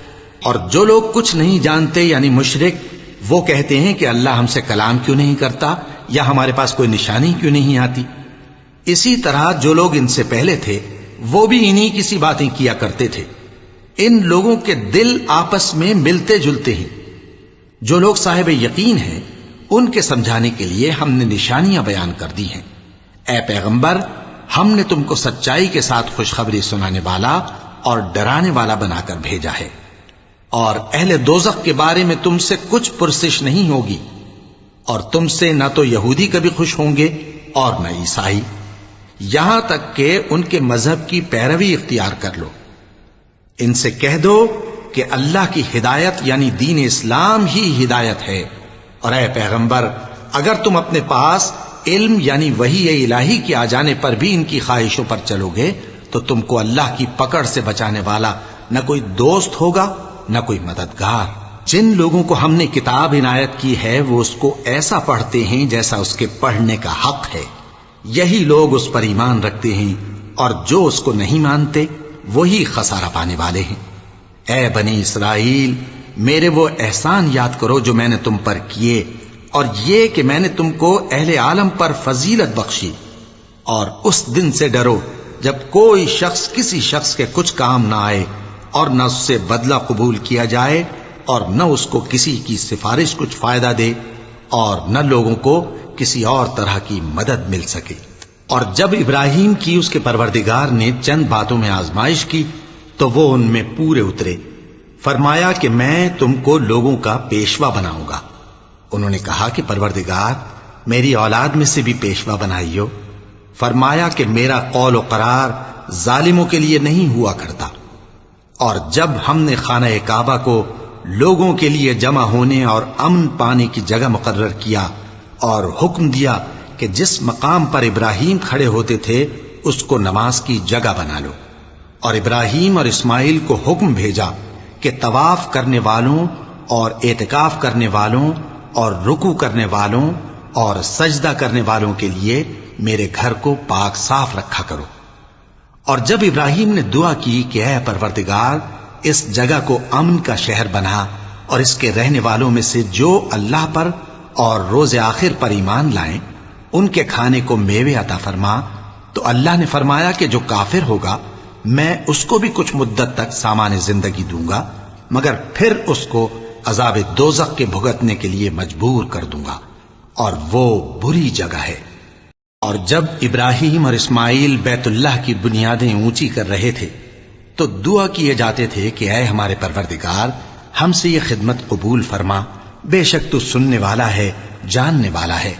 اور جو لوگ کچھ نہیں جانتے یعنی مشرک، وہ کہتے ہیں کہ اللہ ہم سے کلام کیوں نہیں کرتا یا ہمارے پاس کوئی نشانی کیوں نہیں آتی۔ اسی طرح جو لوگ ان سے پہلے تھے وہ بھی انہی کسی باتیں کیا کرتے تھے۔ ان لوگوں کے دل آپس میں ملتے جلتے ہیں۔ جو لوگ صاحب یقین ہیں ان کے سمجھانے کے لیے ہم نے نشانیاں بیان کر دی ہیں۔ اے پیغمبر، ہم نے تم کو سچائی کے ساتھ خوشخبری سنانے والا اور ڈرانے والا بنا کر بھیجا ہے۔ اور اہل دوزخ کے بارے میں تم سے کچھ پرسش نہیں ہوگی، اور تم سے نہ تو یہودی کبھی خوش ہوں گے اور نہ عیسائی، یہاں تک کہ ان کے مذہب کی پیروی اختیار کر لو۔ ان سے کہہ دو کہ اللہ کی ہدایت یعنی دین اسلام ہی ہدایت ہے، اور اے پیغمبر اگر تم اپنے پاس علم یعنی وحی الہی کے آ جانے پر بھی ان کی خواہشوں پر چلو گے تو تم کو اللہ کی پکڑ سے بچانے والا نہ کوئی دوست ہوگا نہ کوئی مددگار۔ جن لوگوں کو ہم نے کتاب عنایت کی ہے وہ اس کو ایسا پڑھتے ہیں جیسا اس کے پڑھنے کا حق ہے، یہی لوگ اس پر ایمان رکھتے ہیں، اور جو اس کو نہیں مانتے وہی خسارہ پانے والے ہیں۔ اے بنی اسرائیل، میرے وہ احسان یاد کرو جو میں نے تم پر کیے، اور یہ کہ میں نے تم کو اہل عالم پر فضیلت بخشی، اور اس دن سے ڈرو جب کوئی شخص کسی شخص کے کچھ کام نہ آئے اور نہ اس سے بدلہ قبول کیا جائے اور نہ اس کو کسی کی سفارش کچھ فائدہ دے اور نہ لوگوں کو کسی اور طرح کی مدد مل سکے۔ اور جب ابراہیم کی اس کے پروردگار نے چند باتوں میں آزمائش کی تو وہ ان میں پورے اترے، فرمایا کہ میں تم کو لوگوں کا پیشوا بناؤں گا۔ انہوں نے کہا کہ پروردگار میری اولاد میں سے بھی پیشوا بنائیو۔ فرمایا کہ میرا قول و قرار ظالموں کے لیے نہیں ہوا کرتا۔ اور جب ہم نے خانہ کعبہ کو لوگوں کے لیے جمع ہونے اور امن پانے کی جگہ مقرر کیا اور حکم دیا کہ جس مقام پر ابراہیم کھڑے ہوتے تھے اس کو نماز کی جگہ بنا لو، اور ابراہیم اور اسماعیل کو حکم بھیجا کہ طواف کرنے والوں اور اعتکاف کرنے والوں اور رکوع کرنے والوں اور سجدہ کرنے والوں کے لیے میرے گھر کو پاک صاف رکھا کرو۔ اور جب ابراہیم نے دعا کی کہ اے پروردگار اس جگہ کو امن کا شہر بنا اور اس کے رہنے والوں میں سے جو اللہ پر اور روز آخر پر ایمان لائیں ان کے کھانے کو میوے عطا فرما، تو اللہ نے فرمایا کہ جو کافر ہوگا میں اس کو بھی کچھ مدت تک سامان زندگی دوں گا، مگر پھر اس کو عذاب دوزخ کے بھگتنے کے لیے مجبور کر دوں گا، اور وہ بری جگہ ہے۔ اور جب ابراہیم اور اسماعیل بیت اللہ کی بنیادیں اونچی کر رہے تھے تو دعا کیے جاتے تھے کہ اے ہمارے پروردگار ہم سے یہ خدمت قبول فرما، بے شک تو سننے والا ہے، جاننے والا ہے۔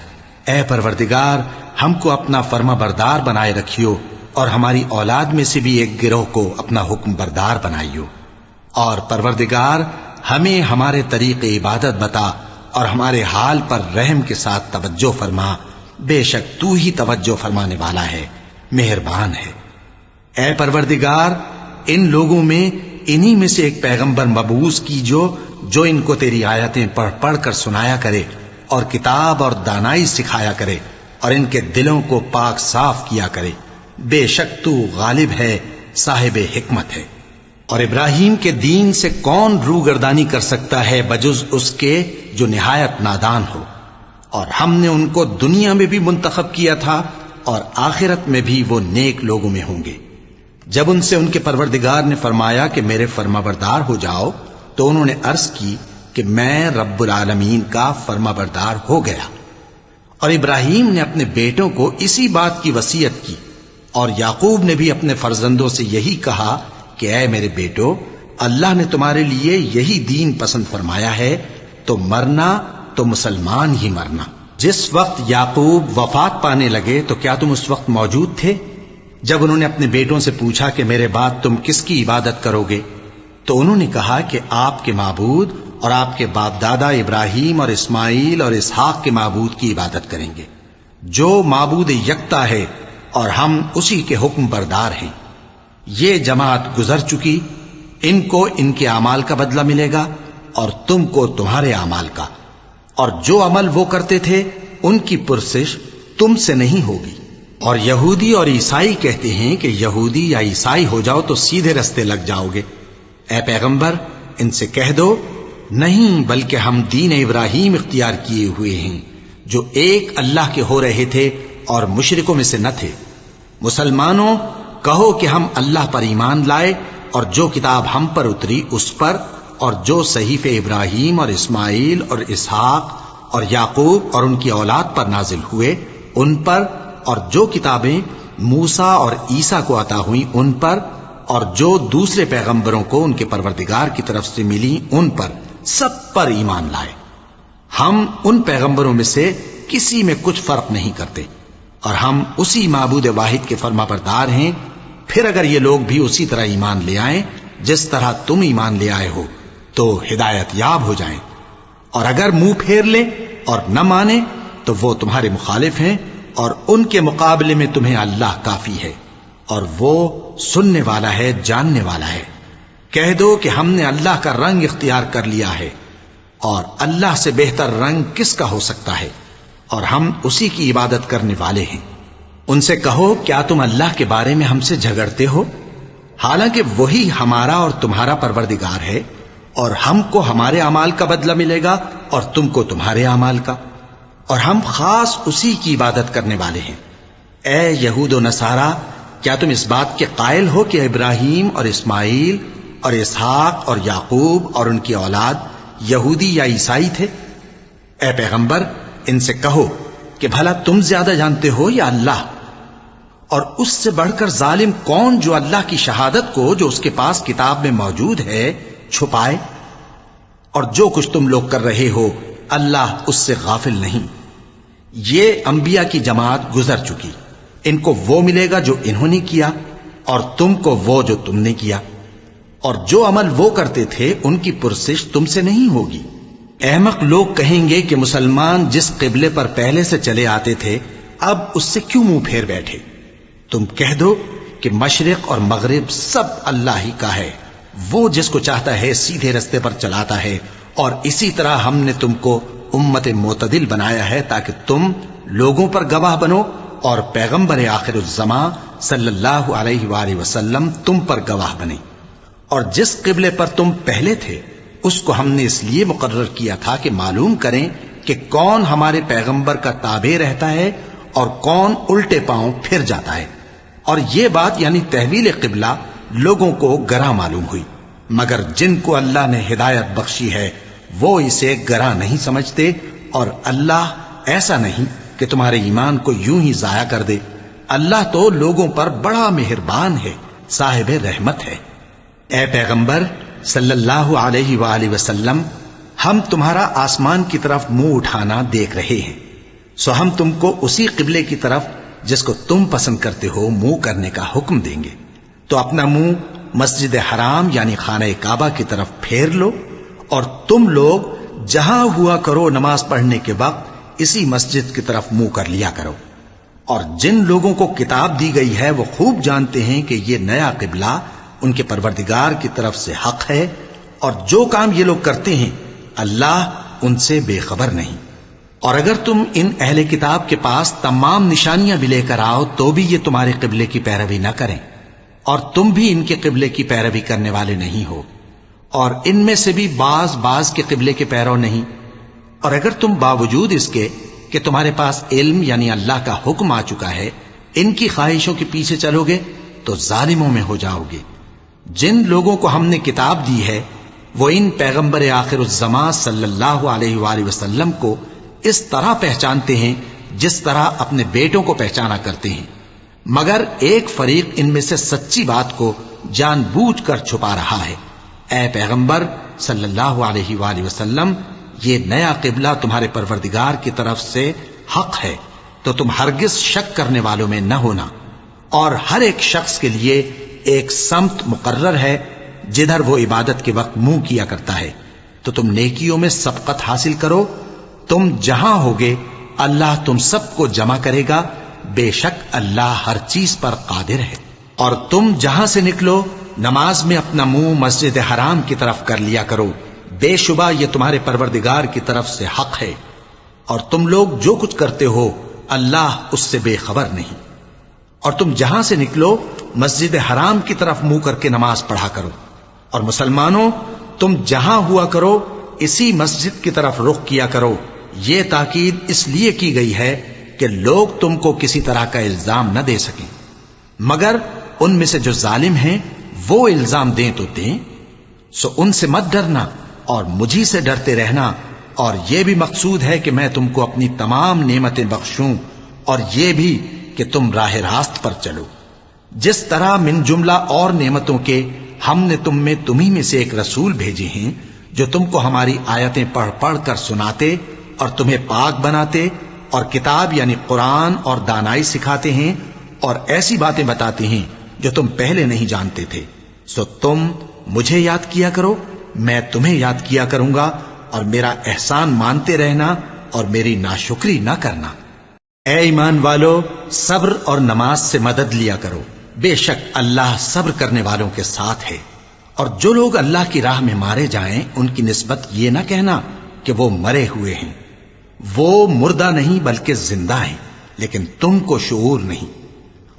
اے پروردگار ہم کو اپنا فرما بردار بنائے رکھیو، اور ہماری اولاد میں سے بھی ایک گروہ کو اپنا حکم بردار بنائیو، اور پروردگار ہمیں ہمارے طریق عبادت بتا اور ہمارے حال پر رحم کے ساتھ توجہ فرما، بے شک تو ہی توجہ فرمانے والا ہے، مہربان ہے۔ اے پروردگار ان لوگوں میں انہی میں سے ایک پیغمبر مبعوث کی جو ان کو تیری آیتیں پڑھ پڑھ کر سنایا کرے اور کتاب اور دانائی سکھایا کرے اور ان کے دلوں کو پاک صاف کیا کرے، بے شک تو غالب ہے، صاحب حکمت ہے۔ اور ابراہیم کے دین سے کون روگردانی کر سکتا ہے بجز اس کے جو نہایت نادان ہو؟ اور ہم نے ان کو دنیا میں بھی منتخب کیا تھا اور آخرت میں بھی وہ نیک لوگوں میں ہوں گے۔ جب ان سے ان کے پروردگار نے فرمایا کہ میرے فرما بردار ہو جاؤ تو انہوں نے عرض کی کہ میں رب العالمین کا فرما بردار ہو گیا۔ اور ابراہیم نے اپنے بیٹوں کو اسی بات کی وصیت کی، اور یعقوب نے بھی اپنے فرزندوں سے یہی کہا کہ اے میرے بیٹو اللہ نے تمہارے لیے یہی دین پسند فرمایا ہے، تو مرنا تو مسلمان ہی مرنا۔ جس وقت یعقوب وفات پانے لگے تو کیا تم اس وقت موجود تھے جب انہوں نے اپنے بیٹوں سے پوچھا کہ میرے بعد تم کس کی عبادت کرو گے؟ تو انہوں نے کہا کہ آپ کے معبود اور آپ کے باپ دادا ابراہیم اور اسماعیل اور اسحاق کے معبود کی عبادت کریں گے، جو معبود یکتا ہے اور ہم اسی کے حکم بردار ہیں۔ یہ جماعت گزر چکی، ان کو ان کے اعمال کا بدلہ ملے گا اور تم کو تمہارے اعمال کا، اور جو عمل وہ کرتے تھے ان کی پرسش تم سے نہیں ہوگی۔ اور یہودی اور عیسائی کہتے ہیں کہ یہودی یا عیسائی ہو جاؤ تو سیدھے رستے لگ جاؤ گے۔ اے پیغمبر ان سے کہہ دو نہیں، بلکہ ہم دین ابراہیم اختیار کیے ہوئے ہیں جو ایک اللہ کے ہو رہے تھے اور مشرکوں میں سے نہ تھے۔ مسلمانوں کہو کہ ہم اللہ پر ایمان لائے اور جو کتاب ہم پر اتری اس پر، اور جو صحیفے ابراہیم اور اسماعیل اور اسحاق اور یعقوب اور ان کی اولاد پر نازل ہوئے ان پر، اور جو کتابیں موسیٰ اور عیسیٰ کو عطا ہوئیں ان پر، اور جو دوسرے پیغمبروں کو ان کے پروردگار کی طرف سے ملی ان پر، سب پر ایمان لائے۔ ہم ان پیغمبروں میں سے کسی میں کچھ فرق نہیں کرتے، اور ہم اسی معبود واحد کے فرما بردار ہیں۔ پھر اگر یہ لوگ بھی اسی طرح ایمان لے آئیں جس طرح تم ایمان لے آئے ہو تو ہدایت یاب ہو جائیں، اور اگر منہ پھیر لیں اور نہ مانے تو وہ تمہارے مخالف ہیں، اور ان کے مقابلے میں تمہیں اللہ کافی ہے، اور وہ سننے والا ہے، جاننے والا ہے۔ کہہ دو کہ ہم نے اللہ کا رنگ اختیار کر لیا ہے، اور اللہ سے بہتر رنگ کس کا ہو سکتا ہے، اور ہم اسی کی عبادت کرنے والے ہیں۔ ان سے کہو کیا تم اللہ کے بارے میں ہم سے جھگڑتے ہو، حالانکہ وہی ہمارا اور تمہارا پروردگار ہے، اور ہم کو ہمارے اعمال کا بدلہ ملے گا اور تم کو تمہارے اعمال کا، اور ہم خاص اسی کی عبادت کرنے والے ہیں۔ اے یہود و نصارا کیا تم اس بات کے قائل ہو کہ ابراہیم اور اسماعیل اور اسحاق اور یعقوب اور ان کی اولاد یہودی یا عیسائی تھے؟ اے پیغمبر ان سے کہو کہ بھلا تم زیادہ جانتے ہو یا اللہ؟ اور اس سے بڑھ کر ظالم کون جو اللہ کی شہادت کو جو اس کے پاس کتاب میں موجود ہے چھپائے؟ اور جو کچھ تم لوگ کر رہے ہو اللہ اس سے غافل نہیں۔ یہ انبیاء کی جماعت گزر چکی، ان کو وہ ملے گا جو انہوں نے کیا، اور تم کو وہ جو تم نے کیا، اور جو عمل وہ کرتے تھے ان کی پرسش تم سے نہیں ہوگی۔ احمق لوگ کہیں گے کہ مسلمان جس قبلے پر پہلے سے چلے آتے تھے اب اس سے کیوں منہ پھیر بیٹھے؟ تم کہہ دو کہ مشرق اور مغرب سب اللہ ہی کا ہے، وہ جس کو چاہتا ہے سیدھے رستے پر چلاتا ہے، اور اسی طرح ہم نے تم کو امت معتدل بنایا ہے تاکہ تم لوگوں پر گواہ بنو، اور پیغمبر آخر الزمان صلی اللہ علیہ وآلہ وسلم تم پر گواہ بنے۔ اور جس قبلے پر تم پہلے تھے اس کو ہم نے اس لیے مقرر کیا تھا کہ معلوم کریں کہ کون ہمارے پیغمبر کا تابع رہتا ہے اور کون الٹے پاؤں پھر جاتا ہے۔ اور یہ بات یعنی تحویل قبلہ لوگوں کو گراں معلوم ہوئی، مگر جن کو اللہ نے ہدایت بخشی ہے وہ اسے گراں نہیں سمجھتے، اور اللہ ایسا نہیں کہ تمہارے ایمان کو یوں ہی ضائع کر دے۔ اللہ تو لوگوں پر بڑا مہربان ہے، صاحب رحمت ہے۔ اے پیغمبر صلی اللہ علیہ وآلہ وسلم، ہم تمہارا آسمان کی طرف منہ اٹھانا دیکھ رہے ہیں، سو ہم تم کو اسی قبلے کی طرف جس کو تم پسند کرتے ہو منہ کرنے کا حکم دیں گے۔ تو اپنا منہ مسجد حرام یعنی خانہ کعبہ کی طرف پھیر لو، اور تم لوگ جہاں ہوا کرو نماز پڑھنے کے وقت اسی مسجد کی طرف منہ کر لیا کرو۔ اور جن لوگوں کو کتاب دی گئی ہے وہ خوب جانتے ہیں کہ یہ نیا قبلہ ان کے پروردگار کی طرف سے حق ہے، اور جو کام یہ لوگ کرتے ہیں اللہ ان سے بے خبر نہیں۔ اور اگر تم ان اہل کتاب کے پاس تمام نشانیاں بھی لے کر آؤ تو بھی یہ تمہارے قبلے کی پیروی نہ کریں، اور تم بھی ان کے قبلے کی پیروی کرنے والے نہیں ہو، اور ان میں سے بھی بعض کے قبلے کے پیرو نہیں۔ اور اگر تم باوجود اس کے کہ تمہارے پاس علم یعنی اللہ کا حکم آ چکا ہے ان کی خواہشوں کے پیچھے چلو گے تو ظالموں میں ہو جاؤ گے۔ جن لوگوں کو ہم نے کتاب دی ہے وہ ان پیغمبر آخر الزمان صلی اللہ علیہ وآلہ وسلم کو اس طرح پہچانتے ہیں جس طرح اپنے بیٹوں کو پہچانا کرتے ہیں، مگر ایک فریق ان میں سے سچی بات کو جان بوجھ کر چھپا رہا ہے۔ اے پیغمبر صلی اللہ علیہ وآلہ وسلم، یہ نیا قبلہ تمہارے پروردگار کی طرف سے حق ہے، تو تم ہرگز شک کرنے والوں میں نہ ہونا، اور ہر ایک شخص کے لیے ایک سمت مقرر ہے جدھر وہ عبادت کے وقت منہ کیا کرتا ہے، تو تم نیکیوں میں سبقت حاصل کرو۔ تم جہاں ہوگے اللہ تم سب کو جمع کرے گا، بے شک اللہ ہر چیز پر قادر ہے۔ اور تم جہاں سے نکلو نماز میں اپنا منہ مسجد حرام کی طرف کر لیا کرو، بے شبہ یہ تمہارے پروردگار کی طرف سے حق ہے، اور تم لوگ جو کچھ کرتے ہو اللہ اس سے بے خبر نہیں۔ اور تم جہاں سے نکلو مسجد حرام کی طرف منہ کر کے نماز پڑھا کرو، اور مسلمانوں تم جہاں ہوا کرو اسی مسجد کی طرف رخ کیا کرو۔ یہ تاکید اس لیے کی گئی ہے کہ لوگ تم کو کسی طرح کا الزام نہ دے سکیں، مگر ان میں سے جو ظالم ہیں وہ الزام دیں تو دیں، سو ان سے مت ڈرنا اور مجھی سے ڈرتے رہنا، اور یہ بھی مقصود ہے کہ میں تم کو اپنی تمام نعمتیں بخشوں، اور یہ بھی کہ تم راہ راست پر چلو۔ جس طرح من جملہ اور نعمتوں کے ہم نے تمہیں میں سے ایک رسول بھیجے ہیں جو تم کو ہماری آیتیں پڑھ پڑھ کر سناتے اور تمہیں پاک بناتے، اور کتاب یعنی قرآن اور دانائی سکھاتے ہیں، اور ایسی باتیں بتاتے ہیں جو تم پہلے نہیں جانتے تھے، سو تم مجھے یاد کیا کرو، میں تمہیں یاد کیا کروں گا، اور میرا احسان مانتے رہنا اور میری ناشکری نہ کرنا۔ اے ایمان والو، صبر اور نماز سے مدد لیا کرو، بے شک اللہ صبر کرنے والوں کے ساتھ ہے۔ اور جو لوگ اللہ کی راہ میں مارے جائیں ان کی نسبت یہ نہ کہنا کہ وہ مرے ہوئے ہیں، وہ مردہ نہیں بلکہ زندہ ہیں، لیکن تم کو شعور نہیں۔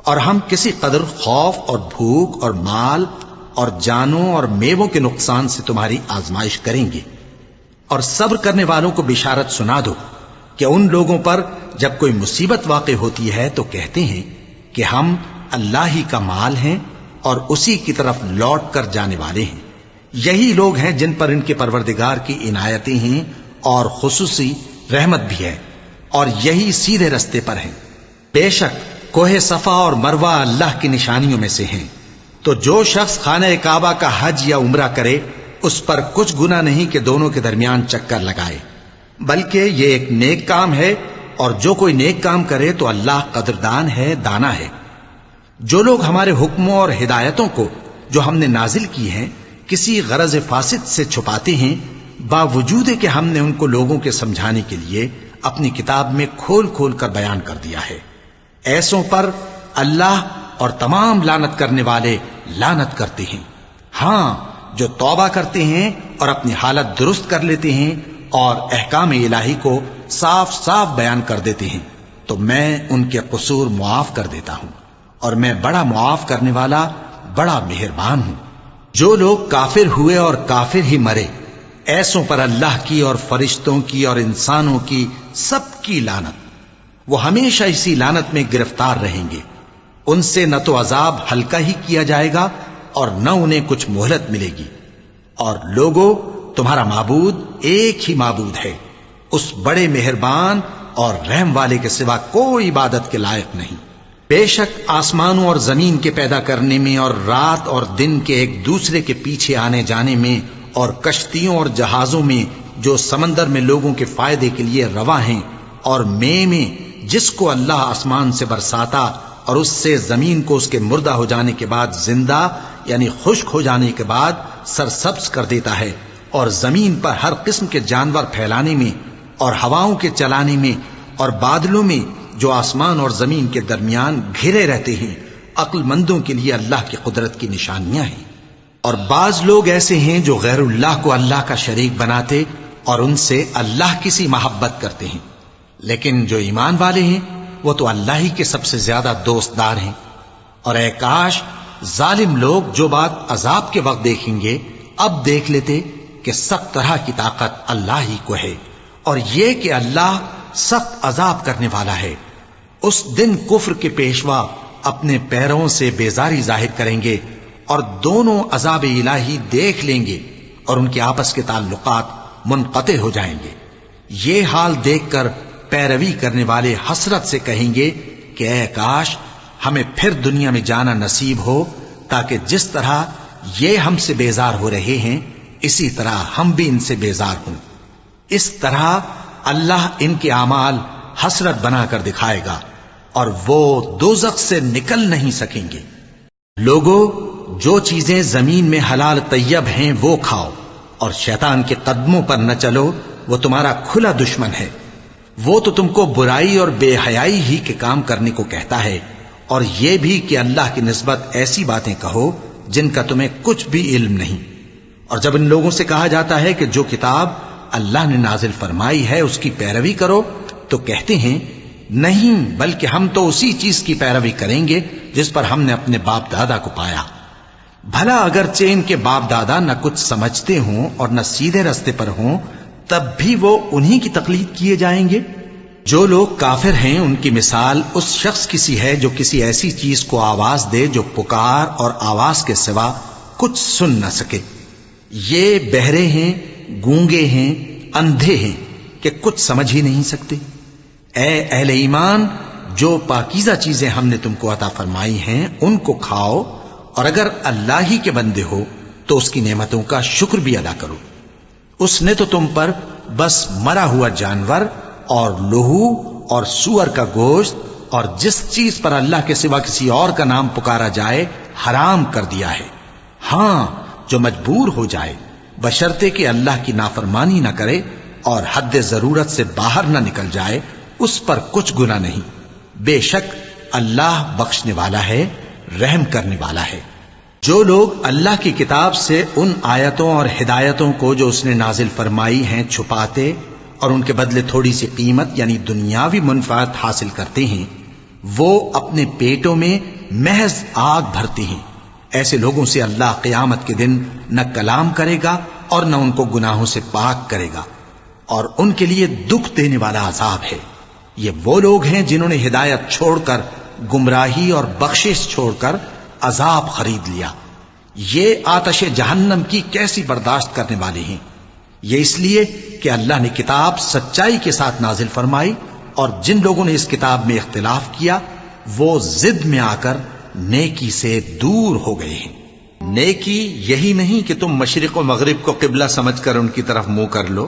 اور ہم کسی قدر خوف اور بھوک اور مال اور جانوں اور میووں کے نقصان سے تمہاری آزمائش کریں گے، اور صبر کرنے والوں کو بشارت سنا دو کہ ان لوگوں پر جب کوئی مصیبت واقع ہوتی ہے تو کہتے ہیں کہ ہم اللہ ہی کا مال ہیں اور اسی کی طرف لوٹ کر جانے والے ہیں۔ یہی لوگ ہیں جن پر ان کے پروردگار کی عنایتیں ہیں اور خصوصی رحمت بھی ہے، اور یہی سیدھے رستے پر ہیں۔ بے شک کوہ صفا اور مروہ اللہ کی نشانیوں میں سے ہیں، تو جو شخص خانہ کعبہ کا حج یا عمرہ کرے اس پر کچھ گناہ نہیں کہ دونوں کے درمیان چکر لگائے، بلکہ یہ ایک نیک کام ہے، اور جو کوئی نیک کام کرے تو اللہ قدردان ہے، دانا ہے۔ جو لوگ ہمارے حکموں اور ہدایتوں کو جو ہم نے نازل کی ہیں کسی غرض فاسد سے چھپاتے ہیں، باوجود کہ ہم نے ان کو لوگوں کے سمجھانے کے لیے اپنی کتاب میں کھول کھول کر بیان کر دیا ہے، ایسوں پر اللہ اور تمام لعنت کرنے والے لعنت کرتے ہیں۔ ہاں، جو توبہ کرتے ہیں اور اپنی حالت درست کر لیتے ہیں اور احکام الہی کو صاف صاف بیان کر دیتے ہیں تو میں ان کے قصور معاف کر دیتا ہوں، اور میں بڑا معاف کرنے والا، بڑا مہربان ہوں۔ جو لوگ کافر ہوئے اور کافر ہی مرے، ایسوں پر اللہ کی اور فرشتوں کی اور انسانوں کی سب کی لعنت، وہ ہمیشہ اسی لعنت میں گرفتار رہیں گے۔ ان سے نہ تو عذاب ہلکا ہی کیا جائے گا اور نہ انہیں کچھ مہلت ملے گی۔ اور لوگوں، تمہارا معبود ایک ہی معبود ہے، اس بڑے مہربان اور رحم والے کے سوا کوئی عبادت کے لائق نہیں۔ بے شک آسمانوں اور زمین کے پیدا کرنے میں اور رات اور دن کے ایک دوسرے کے پیچھے آنے جانے میں اور کشتیوں اور جہازوں میں جو سمندر میں لوگوں کے فائدے کے لیے رواں ہیں، اور میں جس کو اللہ آسمان سے برساتا اور اس سے زمین کو اس کے مردہ ہو جانے کے بعد زندہ یعنی خشک ہو جانے کے بعد سرسبز کر دیتا ہے، اور زمین پر ہر قسم کے جانور پھیلانے میں اور ہواؤں کے چلانے میں اور بادلوں میں جو آسمان اور زمین کے درمیان گھرے رہتے ہیں، عقل مندوں کے لیے اللہ کی قدرت کی نشانیاں ہیں۔ اور بعض لوگ ایسے ہیں جو غیر اللہ کو اللہ کا شریک بناتے اور ان سے اللہ کی سی محبت کرتے ہیں، لیکن جو ایمان والے ہیں وہ تو اللہ ہی کے سب سے زیادہ دوست دار ہیں۔ اور اے کاش ظالم لوگ جو بات عذاب کے وقت دیکھیں گے اب دیکھ لیتے کہ سب طرح کی طاقت اللہ ہی کو ہے، اور یہ کہ اللہ سخت عذاب کرنے والا ہے۔ اس دن کفر کے پیشوا اپنے پیروں سے بیزاری ظاہر کریں گے اور دونوں عذاب الہی دیکھ لیں گے اور ان کے آپس کے تعلقات منقطع ہو جائیں گے۔ یہ حال دیکھ کر پیروی کرنے والے حسرت سے کہیں گے کہ اے کاش ہمیں پھر دنیا میں جانا نصیب ہو، تاکہ جس طرح یہ ہم سے بیزار ہو رہے ہیں اسی طرح ہم بھی ان سے بیزار ہوں۔ اس طرح اللہ ان کے اعمال حسرت بنا کر دکھائے گا اور وہ دوزخ سے نکل نہیں سکیں گے۔ لوگوں، جو چیزیں زمین میں حلال طیب ہیں وہ کھاؤ، اور شیطان کے قدموں پر نہ چلو، وہ تمہارا کھلا دشمن ہے۔ وہ تو تم کو برائی اور بے حیائی ہی کے کام کرنے کو کہتا ہے، اور یہ بھی کہ اللہ کی نسبت ایسی باتیں کہو جن کا تمہیں کچھ بھی علم نہیں۔ اور جب ان لوگوں سے کہا جاتا ہے کہ جو کتاب اللہ نے نازل فرمائی ہے اس کی پیروی کرو، تو کہتے ہیں نہیں، بلکہ ہم تو اسی چیز کی پیروی کریں گے جس پر ہم نے اپنے باپ دادا کو پایا۔ بھلا اگرچہ ان کے باپ دادا نہ کچھ سمجھتے ہوں اور نہ سیدھے رستے پر ہوں، تب بھی وہ انہی کی تقلید کیے جائیں گے۔ جو لوگ کافر ہیں ان کی مثال اس شخص کی سی ہے جو کسی ایسی چیز کو آواز دے جو پکار اور آواز کے سوا کچھ سن نہ سکے۔ یہ بہرے ہیں، گونگے ہیں، اندھے ہیں کہ کچھ سمجھ ہی نہیں سکتے۔ اے اہل ایمان، جو پاکیزہ چیزیں ہم نے تم کو عطا فرمائی ہیں ان کو کھاؤ، اور اگر اللہ ہی کے بندے ہو تو اس کی نعمتوں کا شکر بھی ادا کرو۔ اس نے تو تم پر بس مرا ہوا جانور اور لہو اور سور کا گوشت اور جس چیز پر اللہ کے سوا کسی اور کا نام پکارا جائے حرام کر دیا ہے۔ ہاں، جو مجبور ہو جائے بشرطے کہ اللہ کی نافرمانی نہ کرے اور حد ضرورت سے باہر نہ نکل جائے، اس پر کچھ گناہ نہیں۔ بے شک اللہ بخشنے والا ہے، رحم کرنے والا ہے۔ جو لوگ اللہ کی کتاب سے ان آیتوں اور ہدایتوں کو جو اس نے نازل فرمائی ہیں چھپاتے اور ان کے بدلے تھوڑی سی قیمت یعنی دنیاوی منفعت حاصل کرتے ہیں، وہ اپنے پیٹوں میں محض آگ بھرتے ہیں۔ ایسے لوگوں سے اللہ قیامت کے دن نہ کلام کرے گا اور نہ ان کو گناہوں سے پاک کرے گا، اور ان کے لیے دکھ دینے والا عذاب ہے۔ یہ وہ لوگ ہیں جنہوں نے ہدایت چھوڑ کر گمراہی اور بخشش چھوڑ کر عذاب خرید لیا۔ یہ آتش جہنم کی کیسی برداشت کرنے والے ہیں۔ یہ اس لیے کہ اللہ نے کتاب سچائی کے ساتھ نازل فرمائی، اور جن لوگوں نے اس کتاب میں اختلاف کیا وہ ضد میں آ کر نیکی سے دور ہو گئے ہیں۔ نیکی یہی نہیں کہ تم مشرق و مغرب کو قبلہ سمجھ کر ان کی طرف منہ کر لو،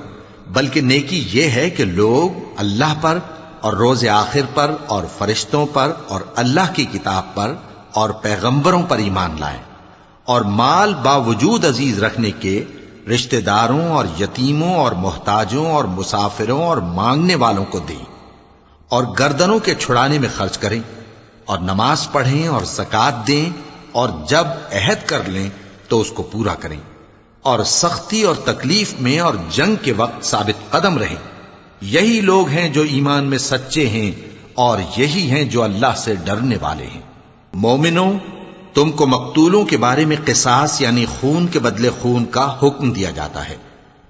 بلکہ نیکی یہ ہے کہ لوگ اللہ پر اور روز آخر پر اور فرشتوں پر اور اللہ کی کتاب پر اور پیغمبروں پر ایمان لائیں، اور مال باوجود عزیز رکھنے کے رشتہ داروں اور یتیموں اور محتاجوں اور مسافروں اور مانگنے والوں کو دیں، اور گردنوں کے چھڑانے میں خرچ کریں، اور نماز پڑھیں اور زکوٰۃ دیں، اور جب عہد کر لیں تو اس کو پورا کریں، اور سختی اور تکلیف میں اور جنگ کے وقت ثابت قدم رہیں۔ یہی لوگ ہیں جو ایمان میں سچے ہیں، اور یہی ہیں جو اللہ سے ڈرنے والے ہیں۔ مومنوں، تم کو مقتولوں کے بارے میں قصاص یعنی خون کے بدلے خون کا حکم دیا جاتا ہے،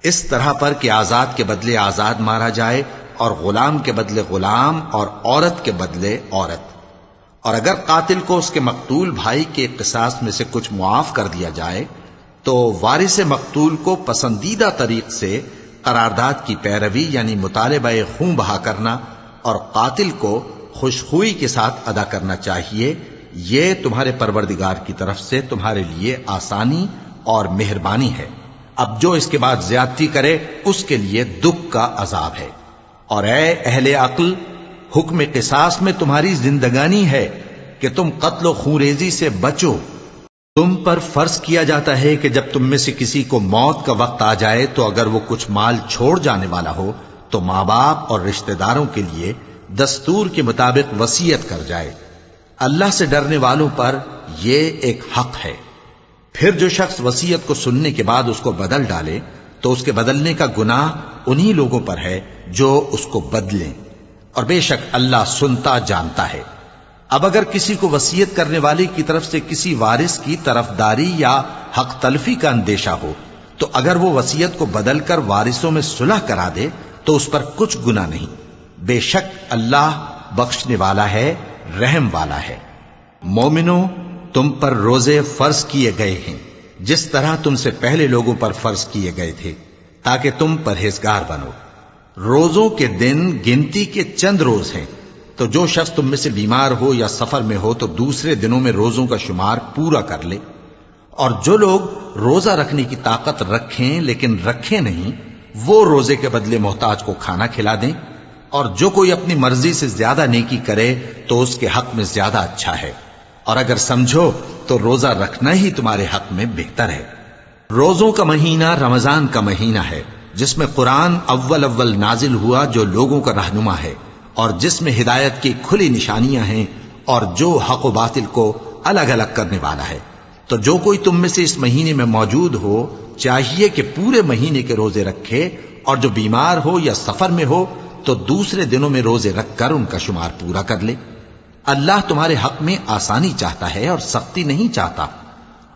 اس طرح پر کہ آزاد کے بدلے آزاد مارا جائے، اور غلام کے بدلے غلام، اور عورت کے بدلے عورت۔ اور اگر قاتل کو اس کے مقتول بھائی کے قصاص میں سے کچھ معاف کر دیا جائے تو وارث مقتول کو پسندیدہ طریق سے قرارداد کی پیروی یعنی مطالبہ خون بہا کرنا اور قاتل کو خوشخوئی کے ساتھ ادا کرنا چاہیے۔ یہ تمہارے پروردگار کی طرف سے تمہارے لیے آسانی اور مہربانی ہے۔ اب جو اس کے بعد زیادتی کرے اس کے لیے دکھ کا عذاب ہے۔ اور اے اہل عقل، حکم قصاص میں تمہاری زندگانی ہے کہ تم قتل و خونریزی سے بچو۔ تم پر فرض کیا جاتا ہے کہ جب تم میں سے کسی کو موت کا وقت آ جائے تو اگر وہ کچھ مال چھوڑ جانے والا ہو تو ماں باپ اور رشتہ داروں کے لیے دستور کے مطابق وصیت کر جائے۔ اللہ سے ڈرنے والوں پر یہ ایک حق ہے۔ پھر جو شخص وصیت کو سننے کے بعد اس کو بدل ڈالے تو اس کے بدلنے کا گناہ انہی لوگوں پر ہے جو اس کو بدلیں، اور بے شک اللہ سنتا جانتا ہے۔ اب اگر کسی کو وصیت کرنے والے کی طرف سے کسی وارث کی طرفداری یا حق تلفی کا اندیشہ ہو تو اگر وہ وصیت کو بدل کر وارثوں میں صلح کرا دے تو اس پر کچھ گناہ نہیں، بے شک اللہ بخشنے والا ہے، رحم والا ہے۔ مومنوں، تم پر روزے فرض کیے گئے ہیں جس طرح تم سے پہلے لوگوں پر فرض کیے گئے تھے تاکہ تم پرہیزگار بنو۔ روزوں کے دن گنتی کے چند روز ہیں، تو جو شخص تم میں سے بیمار ہو یا سفر میں ہو تو دوسرے دنوں میں روزوں کا شمار پورا کر لے۔ اور جو لوگ روزہ رکھنے کی طاقت رکھیں لیکن رکھیں نہیں، وہ روزے کے بدلے محتاج کو کھانا کھلا دیں۔ اور جو کوئی اپنی مرضی سے زیادہ نیکی کرے تو اس کے حق میں زیادہ اچھا ہے، اور اگر سمجھو تو روزہ رکھنا ہی تمہارے حق میں بہتر ہے۔ روزوں کا مہینہ رمضان کا مہینہ ہے جس میں قرآن اول نازل ہوا، جو لوگوں کا رہنما ہے اور جس میں ہدایت کی کھلی نشانیاں ہیں اور جو حق و باطل کو الگ الگ کرنے والا ہے۔ تو جو کوئی تم میں سے اس مہینے میں موجود ہو چاہیے کہ پورے مہینے کے روزے رکھے، اور جو بیمار ہو یا سفر میں ہو تو دوسرے دنوں میں روزے رکھ کر ان کا شمار پورا کر لے۔ اللہ تمہارے حق میں آسانی چاہتا ہے اور سختی نہیں چاہتا،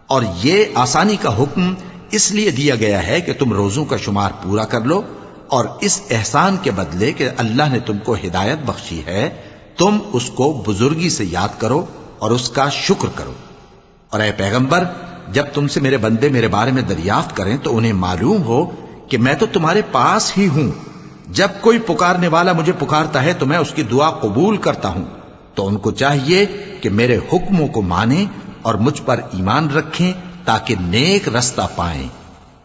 اور یہ آسانی کا حکم اس لیے دیا گیا ہے کہ تم روزوں کا شمار پورا کر لو، اور اس احسان کے بدلے کہ اللہ نے تم کو ہدایت بخشی ہے تم اس کو بزرگی سے یاد کرو اور اس کا شکر کرو۔ اور اے پیغمبر، جب تم سے میرے بندے میرے بارے میں دریافت کریں تو انہیں معلوم ہو کہ میں تو تمہارے پاس ہی ہوں۔ جب کوئی پکارنے والا مجھے پکارتا ہے تو میں اس کی دعا قبول کرتا ہوں۔ تو ان کو چاہیے کہ میرے حکموں کو مانیں اور مجھ پر ایمان رکھیں تاکہ نیک رستہ پائیں۔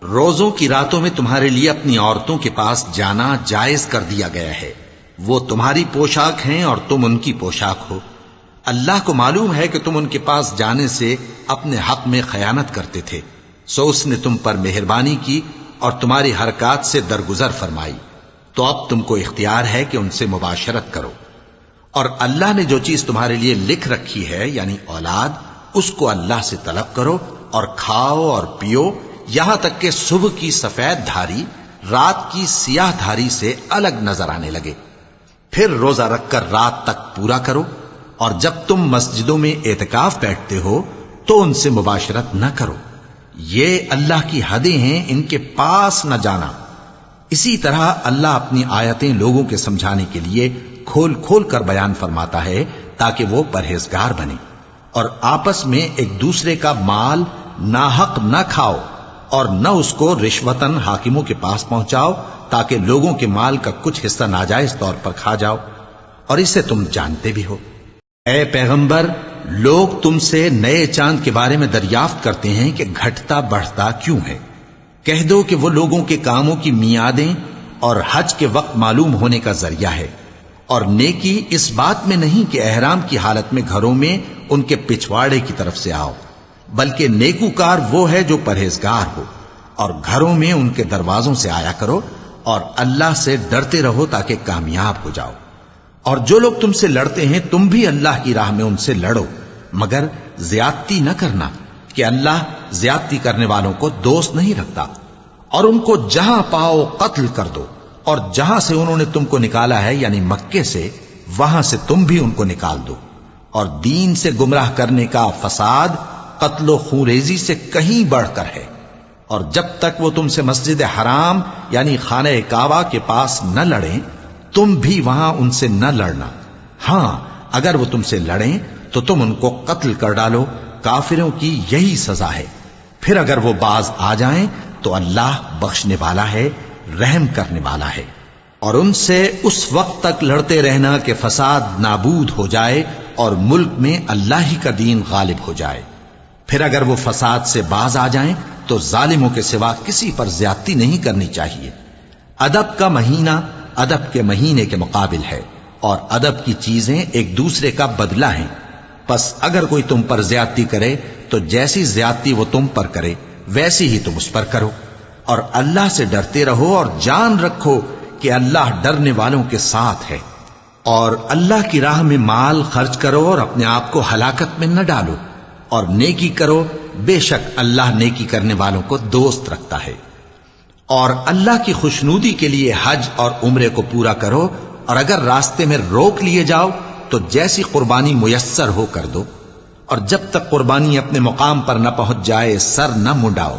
روزوں کی راتوں میں تمہارے لیے اپنی عورتوں کے پاس جانا جائز کر دیا گیا ہے، وہ تمہاری پوشاک ہیں اور تم ان کی پوشاک ہو۔ اللہ کو معلوم ہے کہ تم ان کے پاس جانے سے اپنے حق میں خیانت کرتے تھے، سو اس نے تم پر مہربانی کی اور تمہاری حرکات سے درگزر فرمائی، تو اب تم کو اختیار ہے کہ ان سے مباشرت کرو۔ اور اللہ نے جو چیز تمہارے لیے لکھ رکھی ہے یعنی اولاد، اس کو اللہ سے طلب کرو اور کھاؤ اور پیو، یہاں تک کہ صبح کی سفید دھاری رات کی سیاہ دھاری سے الگ نظر آنے لگے۔ پھر روزہ رکھ کر رات تک پورا کرو، اور جب تم مسجدوں میں اعتکاف بیٹھتے ہو تو ان سے مباشرت نہ کرو، یہ اللہ کی حدیں ہیں، ان کے پاس نہ جانا۔ اسی طرح اللہ اپنی آیتیں لوگوں کے سمجھانے کے لیے کھول کھول کر بیان فرماتا ہے تاکہ وہ پرہیزگار بنے۔ اور آپس میں ایک دوسرے کا مال ناحق نہ کھاؤ، اور نہ اس کو رشوتاً حاکموں کے پاس پہنچاؤ تاکہ لوگوں کے مال کا کچھ حصہ ناجائز طور پر کھا جاؤ، اور اسے تم جانتے بھی ہو۔ اے پیغمبر، لوگ تم سے نئے چاند کے بارے میں دریافت کرتے ہیں کہ گھٹتا بڑھتا کیوں ہے؟ کہہ دو کہ وہ لوگوں کے کاموں کی میعادیں اور حج کے وقت معلوم ہونے کا ذریعہ ہے، اور نیکی اس بات میں نہیں کہ احرام کی حالت میں گھروں میں ان کے پچھواڑے کی طرف سے آؤ، بلکہ نیکوکار وہ ہے جو پرہیزگار ہو، اور گھروں میں ان کے دروازوں سے آیا کرو اور اللہ سے ڈرتے رہو تاکہ کامیاب ہو جاؤ۔ اور جو لوگ تم سے لڑتے ہیں تم بھی اللہ کی راہ میں ان سے لڑو، مگر زیادتی نہ کرنا کہ اللہ زیادتی کرنے والوں کو دوست نہیں رکھتا۔ اور ان کو جہاں پاؤ قتل کر دو، اور جہاں سے انہوں نے تم کو نکالا ہے یعنی مکے سے، وہاں سے تم بھی ان کو نکال دو۔ اور دین سے گمراہ کرنے کا فساد قتل و خونریزی سے کہیں بڑھ کر ہے، اور جب تک وہ تم سے مسجد حرام یعنی خانہ کعبہ کے پاس نہ لڑیں تم بھی وہاں ان سے نہ لڑنا۔ ہاں اگر وہ تم سے لڑیں تو تم ان کو قتل کر ڈالو، کافروں کی یہی سزا ہے۔ پھر اگر وہ باز آ جائیں تو اللہ بخشنے والا ہے، رحم کرنے والا ہے۔ اور ان سے اس وقت تک لڑتے رہنا کہ فساد نابود ہو جائے اور ملک میں اللہ ہی کا دین غالب ہو جائے۔ پھر اگر وہ فساد سے باز آ جائیں تو ظالموں کے سوا کسی پر زیادتی نہیں کرنی چاہیے۔ ادب کا مہینہ ادب کے مہینے کے مقابل ہے، اور ادب کی چیزیں ایک دوسرے کا بدلہ ہیں۔ پس اگر کوئی تم پر زیادتی کرے تو جیسی زیادتی وہ تم پر کرے ویسی ہی تم اس پر کرو، اور اللہ سے ڈرتے رہو اور جان رکھو کہ اللہ ڈرنے والوں کے ساتھ ہے۔ اور اللہ کی راہ میں مال خرچ کرو اور اپنے آپ کو ہلاکت میں نہ ڈالو، اور نیکی کرو، بے شک اللہ نیکی کرنے والوں کو دوست رکھتا ہے۔ اور اللہ کی خوشنودی کے لیے حج اور عمرے کو پورا کرو، اور اگر راستے میں روک لیے جاؤ تو جیسی قربانی میسر ہو کر دو، اور جب تک قربانی اپنے مقام پر نہ پہنچ جائے سر نہ منڈاؤ۔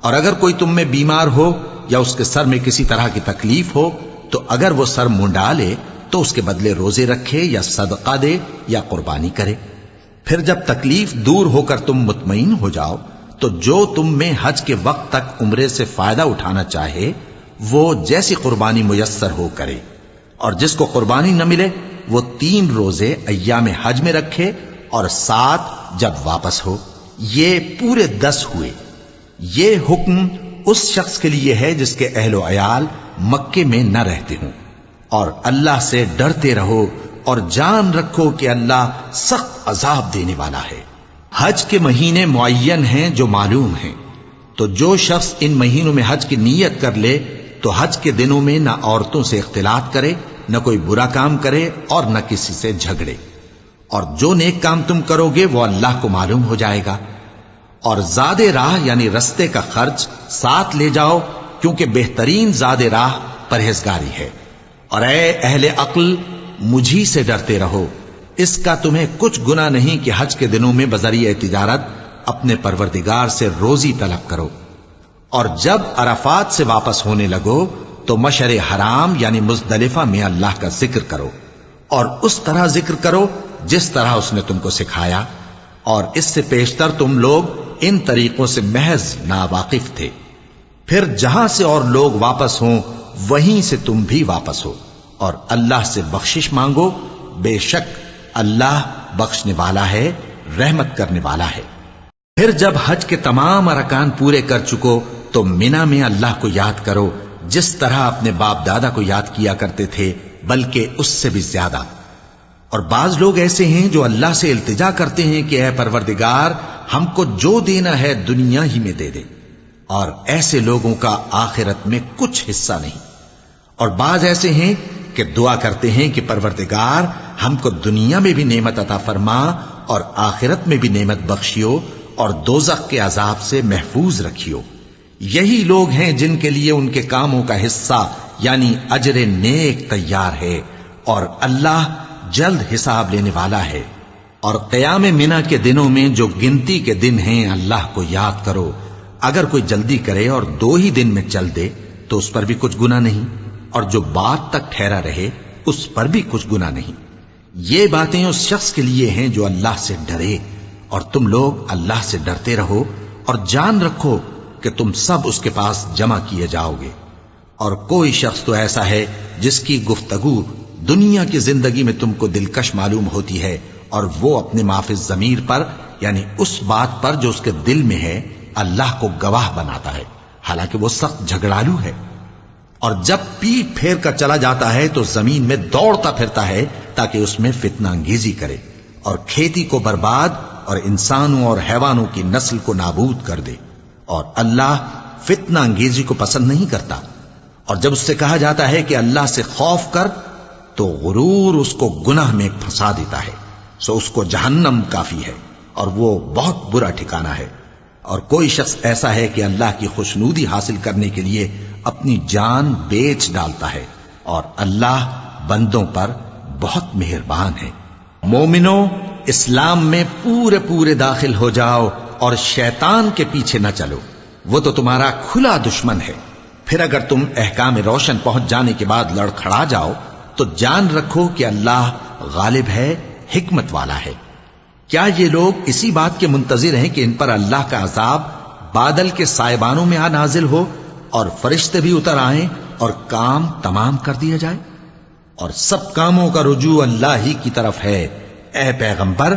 اور اگر کوئی تم میں بیمار ہو یا اس کے سر میں کسی طرح کی تکلیف ہو تو اگر وہ سر منڈا لے تو اس کے بدلے روزے رکھے یا صدقہ دے یا قربانی کرے۔ پھر جب تکلیف دور ہو کر تم مطمئن ہو جاؤ تو جو تم میں حج کے وقت تک عمرے سے فائدہ اٹھانا چاہے وہ جیسی قربانی میسر ہو کرے، اور جس کو قربانی نہ ملے وہ 3 روزے ایام حج میں رکھے اور 7 جب واپس ہو، یہ پورے 10 ہوئے۔ یہ حکم اس شخص کے لیے ہے جس کے اہل و عیال مکے میں نہ رہتے ہوں۔ اور اللہ سے ڈرتے رہو اور جان رکھو کہ اللہ سخت عذاب دینے والا ہے۔ حج کے مہینے معین ہیں جو معلوم ہیں، تو جو شخص ان مہینوں میں حج کی نیت کر لے تو حج کے دنوں میں نہ عورتوں سے اختلاط کرے، نہ کوئی برا کام کرے اور نہ کسی سے جھگڑے۔ اور جو نیک کام تم کرو گے وہ اللہ کو معلوم ہو جائے گا۔ اور زاد راہ یعنی رستے کا خرچ ساتھ لے جاؤ، کیونکہ بہترین زاد راہ پرہیزگاری ہے۔ اور اے اہل عقل، مجھی سے ڈرتے رہو، اس کا تمہیں کچھ گناہ نہیں کہ حج کے دنوں میں بذریعہ تجارت اپنے پروردگار سے روزی طلب کرو۔ اور جب عرفات سے واپس ہونے لگو تو مشعر حرام یعنی مزدلفہ میں اللہ کا ذکر کرو، اور اس طرح ذکر کرو جس طرح اس نے تم کو سکھایا، اور اس سے پیشتر تم لوگ ان طریقوں سے محض ناواقف تھے۔ پھر جہاں سے اور لوگ واپس ہوں وہیں سے تم بھی واپس ہو، اور اللہ سے بخشش مانگو، بے شک اللہ بخشنے والا ہے، رحمت کرنے والا ہے۔ پھر جب حج کے تمام ارکان پورے کر چکو تو مینا میں اللہ کو یاد کرو جس طرح اپنے باپ دادا کو یاد کیا کرتے تھے، بلکہ اس سے بھی زیادہ۔ اور بعض لوگ ایسے ہیں جو اللہ سے التجا کرتے ہیں کہ اے پروردگار ہم کو جو دینا ہے دنیا ہی میں دے دے، اور ایسے لوگوں کا آخرت میں کچھ حصہ نہیں۔ اور بعض ایسے ہیں کہ دعا کرتے ہیں کہ پروردگار ہم کو دنیا میں بھی نعمت عطا فرما اور آخرت میں بھی نعمت بخشیو اور دوزخ کے عذاب سے محفوظ رکھیو۔ یہی لوگ ہیں جن کے لیے ان کے کاموں کا حصہ یعنی اجر نیک تیار ہے، اور اللہ جلد حساب لینے والا ہے۔ اور قیام منا کے دنوں میں جو گنتی کے دن ہیں اللہ کو یاد کرو۔ اگر کوئی جلدی کرے اور 2 ہی دن میں چل دے تو اس پر بھی کچھ گناہ نہیں، اور جو بات تک ٹھہرا رہے اس پر بھی کچھ گناہ نہیں۔ یہ باتیں اس شخص کے لیے ہیں جو اللہ سے ڈرے، اور تم لوگ اللہ سے ڈرتے رہو اور جان رکھو کہ تم سب اس کے پاس جمع کیے جاؤ گے۔ اور کوئی شخص تو ایسا ہے جس کی گفتگو دنیا کی زندگی میں تم کو دلکش معلوم ہوتی ہے اور وہ اپنے معافی ضمیر پر یعنی اس بات پر جو اس کے دل میں ہے اللہ کو گواہ بناتا ہے، حالانکہ وہ سخت جھگڑالو ہے۔ اور جب پیٹ پھیر کر چلا جاتا ہے تو زمین میں دوڑتا پھرتا ہے تاکہ اس میں فتنہ انگیزی کرے اور کھیتی کو برباد اور انسانوں اور حیوانوں کی نسل کو نابود کر دے، اور اللہ فتنہ انگیزی کو پسند نہیں کرتا۔ اور جب اس سے کہا جاتا ہے کہ اللہ سے خوف کر تو غرور اس کو گناہ میں پھنسا دیتا ہے، سو اس کو جہنم کافی ہے اور وہ بہت برا ٹھکانہ ہے۔ اور کوئی شخص ایسا ہے کہ اللہ کی خوشنودی حاصل کرنے کے لیے اپنی جان بیچ ڈالتا ہے، اور اللہ بندوں پر بہت مہربان ہے۔ مومنو، اسلام میں پورے داخل ہو جاؤ اور شیطان کے پیچھے نہ چلو، وہ تو تمہارا کھلا دشمن ہے۔ پھر اگر تم احکام روشن پہنچ جانے کے بعد لڑکھڑا جاؤ تو جان رکھو کہ اللہ غالب ہے، حکمت والا ہے۔ کیا یہ لوگ اسی بات کے منتظر ہیں کہ ان پر اللہ کا عذاب بادل کے سائبانوں میں نازل ہو اور فرشتے بھی اتر آئیں اور کام تمام کر دیا جائے؟ اور سب کاموں کا رجوع اللہ ہی کی طرف ہے۔ اے پیغمبر،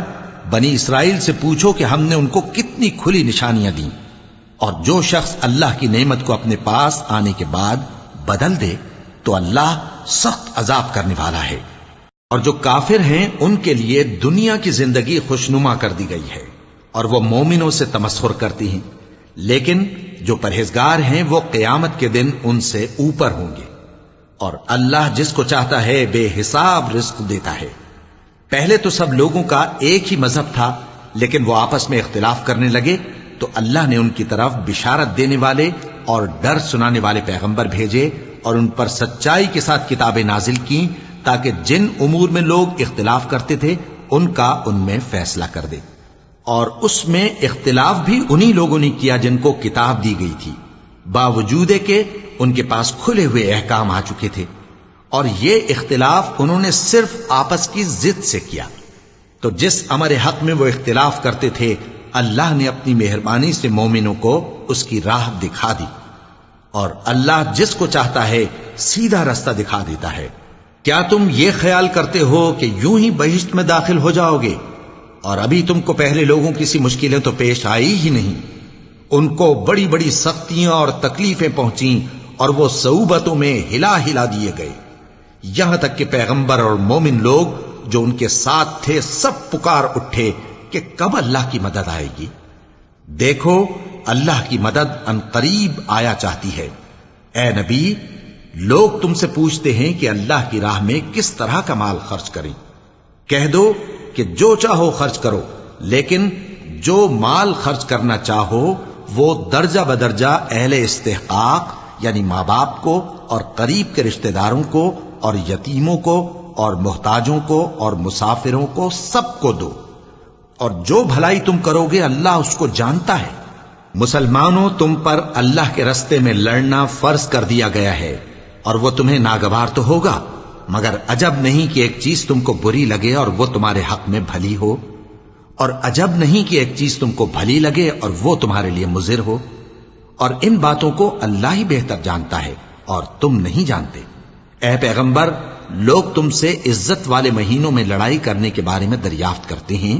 بنی اسرائیل سے پوچھو کہ ہم نے ان کو کتنی کھلی نشانیاں دیں، اور جو شخص اللہ کی نعمت کو اپنے پاس آنے کے بعد بدل دے تو اللہ سخت عذاب کرنے والا ہے۔ اور جو کافر ہیں ان کے لیے دنیا کی زندگی خوشنما کر دی گئی ہے اور وہ مومنوں سے تمسخر کرتی ہیں، لیکن جو پرہیزگار ہیں وہ قیامت کے دن ان سے اوپر ہوں گے۔ اور اللہ جس کو چاہتا ہے بے حساب رزق دیتا ہے۔ پہلے تو سب لوگوں کا ایک ہی مذہب تھا، لیکن وہ آپس میں اختلاف کرنے لگے تو اللہ نے ان کی طرف بشارت دینے والے اور ڈر سنانے والے پیغمبر بھیجے اور ان پر سچائی کے ساتھ کتابیں نازل کی تاکہ جن امور میں لوگ اختلاف کرتے تھے ان کا ان میں فیصلہ کر دے۔ اور اس میں اختلاف بھی انہی لوگوں نے کیا جن کو کتاب دی گئی تھی، باوجود کہ ان کے پاس کھلے ہوئے احکام آ چکے تھے، اور یہ اختلاف انہوں نے صرف آپس کی ضد سے کیا۔ تو جس امر حق میں وہ اختلاف کرتے تھے اللہ نے اپنی مہربانی سے مومنوں کو اس کی راہ دکھا دی، اور اللہ جس کو چاہتا ہے سیدھا رستہ دکھا دیتا ہے۔ کیا تم یہ خیال کرتے ہو کہ یوں ہی بہشت میں داخل ہو جاؤ گے، اور ابھی تم کو پہلے لوگوں کی سی مشکلیں تو پیش آئی ہی نہیں؟ ان کو بڑی بڑی سختیاں اور تکلیفیں پہنچیں اور وہ صعوبتوں میں ہلا دیے گئے، یہاں تک کہ پیغمبر اور مومن لوگ جو ان کے ساتھ تھے سب پکار اٹھے کہ کب اللہ کی مدد آئے گی۔ دیکھو اللہ کی مدد ان قریب آیا چاہتی ہے۔ اے نبی، لوگ تم سے پوچھتے ہیں کہ اللہ کی راہ میں کس طرح کا مال خرچ کریں۔ کہہ دو کہ جو چاہو خرچ کرو، لیکن جو مال خرچ کرنا چاہو وہ درجہ بدرجہ اہل استحقاق یعنی ماں باپ کو اور قریب کے رشتہ داروں کو اور یتیموں کو اور محتاجوں کو اور مسافروں کو سب کو دو، اور جو بھلائی تم کرو گے اللہ اس کو جانتا ہے۔ مسلمانوں، تم پر اللہ کے رستے میں لڑنا فرض کر دیا گیا ہے، اور وہ تمہیں ناگوار تو ہوگا، مگر عجب نہیں کہ ایک چیز تم کو بری لگے اور وہ تمہارے حق میں بھلی ہو، اور عجب نہیں کہ ایک چیز تم کو بھلی لگے اور وہ تمہارے لیے مضر ہو، اور ان باتوں کو اللہ ہی بہتر جانتا ہے اور تم نہیں جانتے۔ اے پیغمبر، لوگ تم سے عزت والے مہینوں میں لڑائی کرنے کے بارے میں دریافت کرتے ہیں،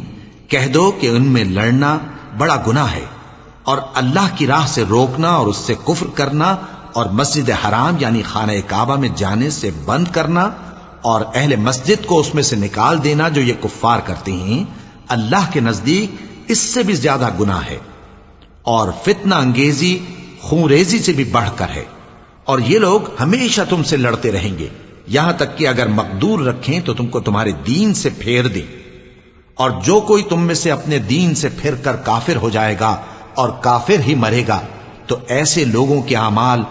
کہہ دو کہ ان میں لڑنا بڑا گناہ ہے، اور اللہ کی راہ سے روکنا اور اس سے کفر کرنا اور مسجد حرام یعنی خانہ کعبہ میں جانے سے بند کرنا اور اہل مسجد کو اس میں سے نکال دینا جو یہ کفار کرتے ہیں، اللہ کے نزدیک اس سے بھی زیادہ گناہ ہے، اور فتنہ انگیزی خونریزی سے بھی بڑھ کر ہے۔ اور یہ لوگ ہمیشہ تم سے لڑتے رہیں گے، یہاں تک کہ اگر مقدور رکھیں تو تم کو تمہارے دین سے پھیر دیں، اور جو کوئی تم میں سے اپنے دین سے پھر کر کافر ہو جائے گا اور کافر ہی مرے گا تو ایسے لوگوں کے اعمال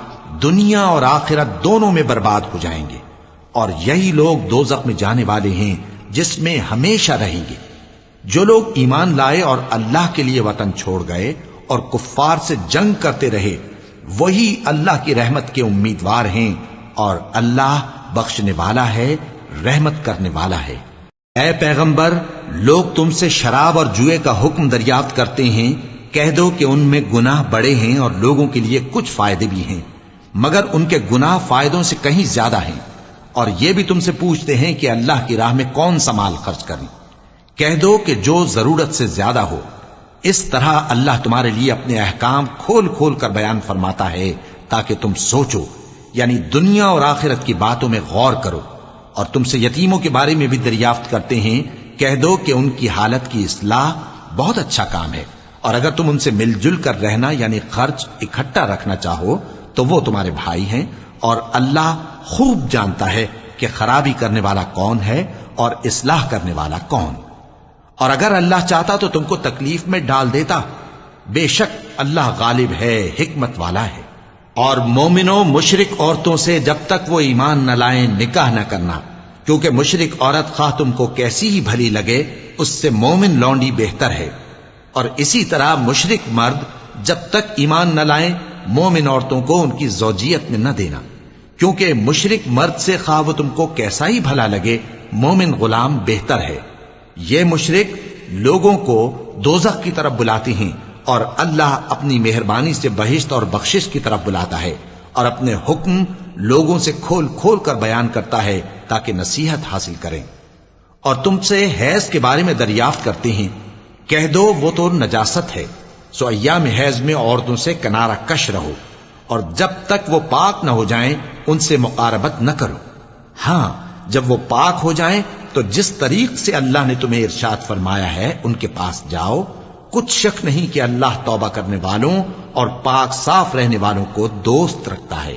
دنیا اور آخرت دونوں میں برباد ہو جائیں گے، اور یہی لوگ دوزخ میں جانے والے ہیں جس میں ہمیشہ رہیں گے۔ جو لوگ ایمان لائے اور اللہ کے لیے وطن چھوڑ گئے اور کفار سے جنگ کرتے رہے وہی اللہ کی رحمت کے امیدوار ہیں، اور اللہ بخشنے والا ہے، رحمت کرنے والا ہے۔ اے پیغمبر، لوگ تم سے شراب اور جوئے کا حکم دریافت کرتے ہیں، کہہ دو کہ ان میں گناہ بڑے ہیں اور لوگوں کے لیے کچھ فائدے بھی ہیں، مگر ان کے گناہ فائدوں سے کہیں زیادہ ہیں۔ اور یہ بھی تم سے پوچھتے ہیں کہ اللہ کی راہ میں کون سا مال خرچ کریں۔ کہہ دو کہ جو ضرورت سے زیادہ ہو. اس طرح اللہ تمہارے لیے اپنے احکام کھول کھول کر بیان فرماتا ہے تاکہ تم سوچو، یعنی دنیا اور آخرت کی باتوں میں غور کرو. اور تم سے یتیموں کے بارے میں بھی دریافت کرتے ہیں، کہہ دو کہ ان کی حالت کی اصلاح بہت اچھا کام ہے، اور اگر تم ان سے مل جل کر رہنا یعنی خرچ اکٹھا رکھنا چاہو تو وہ تمہارے بھائی ہیں، اور اللہ خوب جانتا ہے کہ خرابی کرنے والا کون ہے اور اصلاح کرنے والا کون. اور اگر اللہ چاہتا تو تم کو تکلیف میں ڈال دیتا، بے شک اللہ غالب ہے، حکمت والا ہے. اور مومنوں مشرک عورتوں سے جب تک وہ ایمان نہ لائیں نکاح نہ کرنا، کیونکہ مشرک عورت خواہ تم کو کیسی ہی بھلی لگے اس سے مومن لونڈی بہتر ہے. اور اسی طرح مشرک مرد جب تک ایمان نہ لائیں مومن عورتوں کو ان کی زوجیت میں نہ دینا، کیونکہ مشرک مرد سے خواہ وہ تم کو کیسا ہی بھلا لگے مومن غلام بہتر ہے. یہ مشرک لوگوں کو دوزخ کی طرف بلاتے ہیں، اور اللہ اپنی مہربانی سے بہشت اور بخشش کی طرف بلاتا ہے، اور اپنے حکم لوگوں سے کھول کھول کر بیان کرتا ہے تاکہ نصیحت حاصل کریں. اور تم سے حیض کے بارے میں دریافت کرتے ہیں، کہہ دو وہ تو نجاست ہے، سو ایام حیض میں عورتوں سے کنارہ کش رہو، اور جب تک وہ پاک نہ ہو جائیں ان سے مقاربت نہ کرو. ہاں جب وہ پاک ہو جائیں تو جس طریق سے اللہ نے تمہیں ارشاد فرمایا ہے ان کے پاس جاؤ. کچھ شک نہیں کہ اللہ توبہ کرنے والوں اور پاک صاف رہنے والوں کو دوست رکھتا ہے.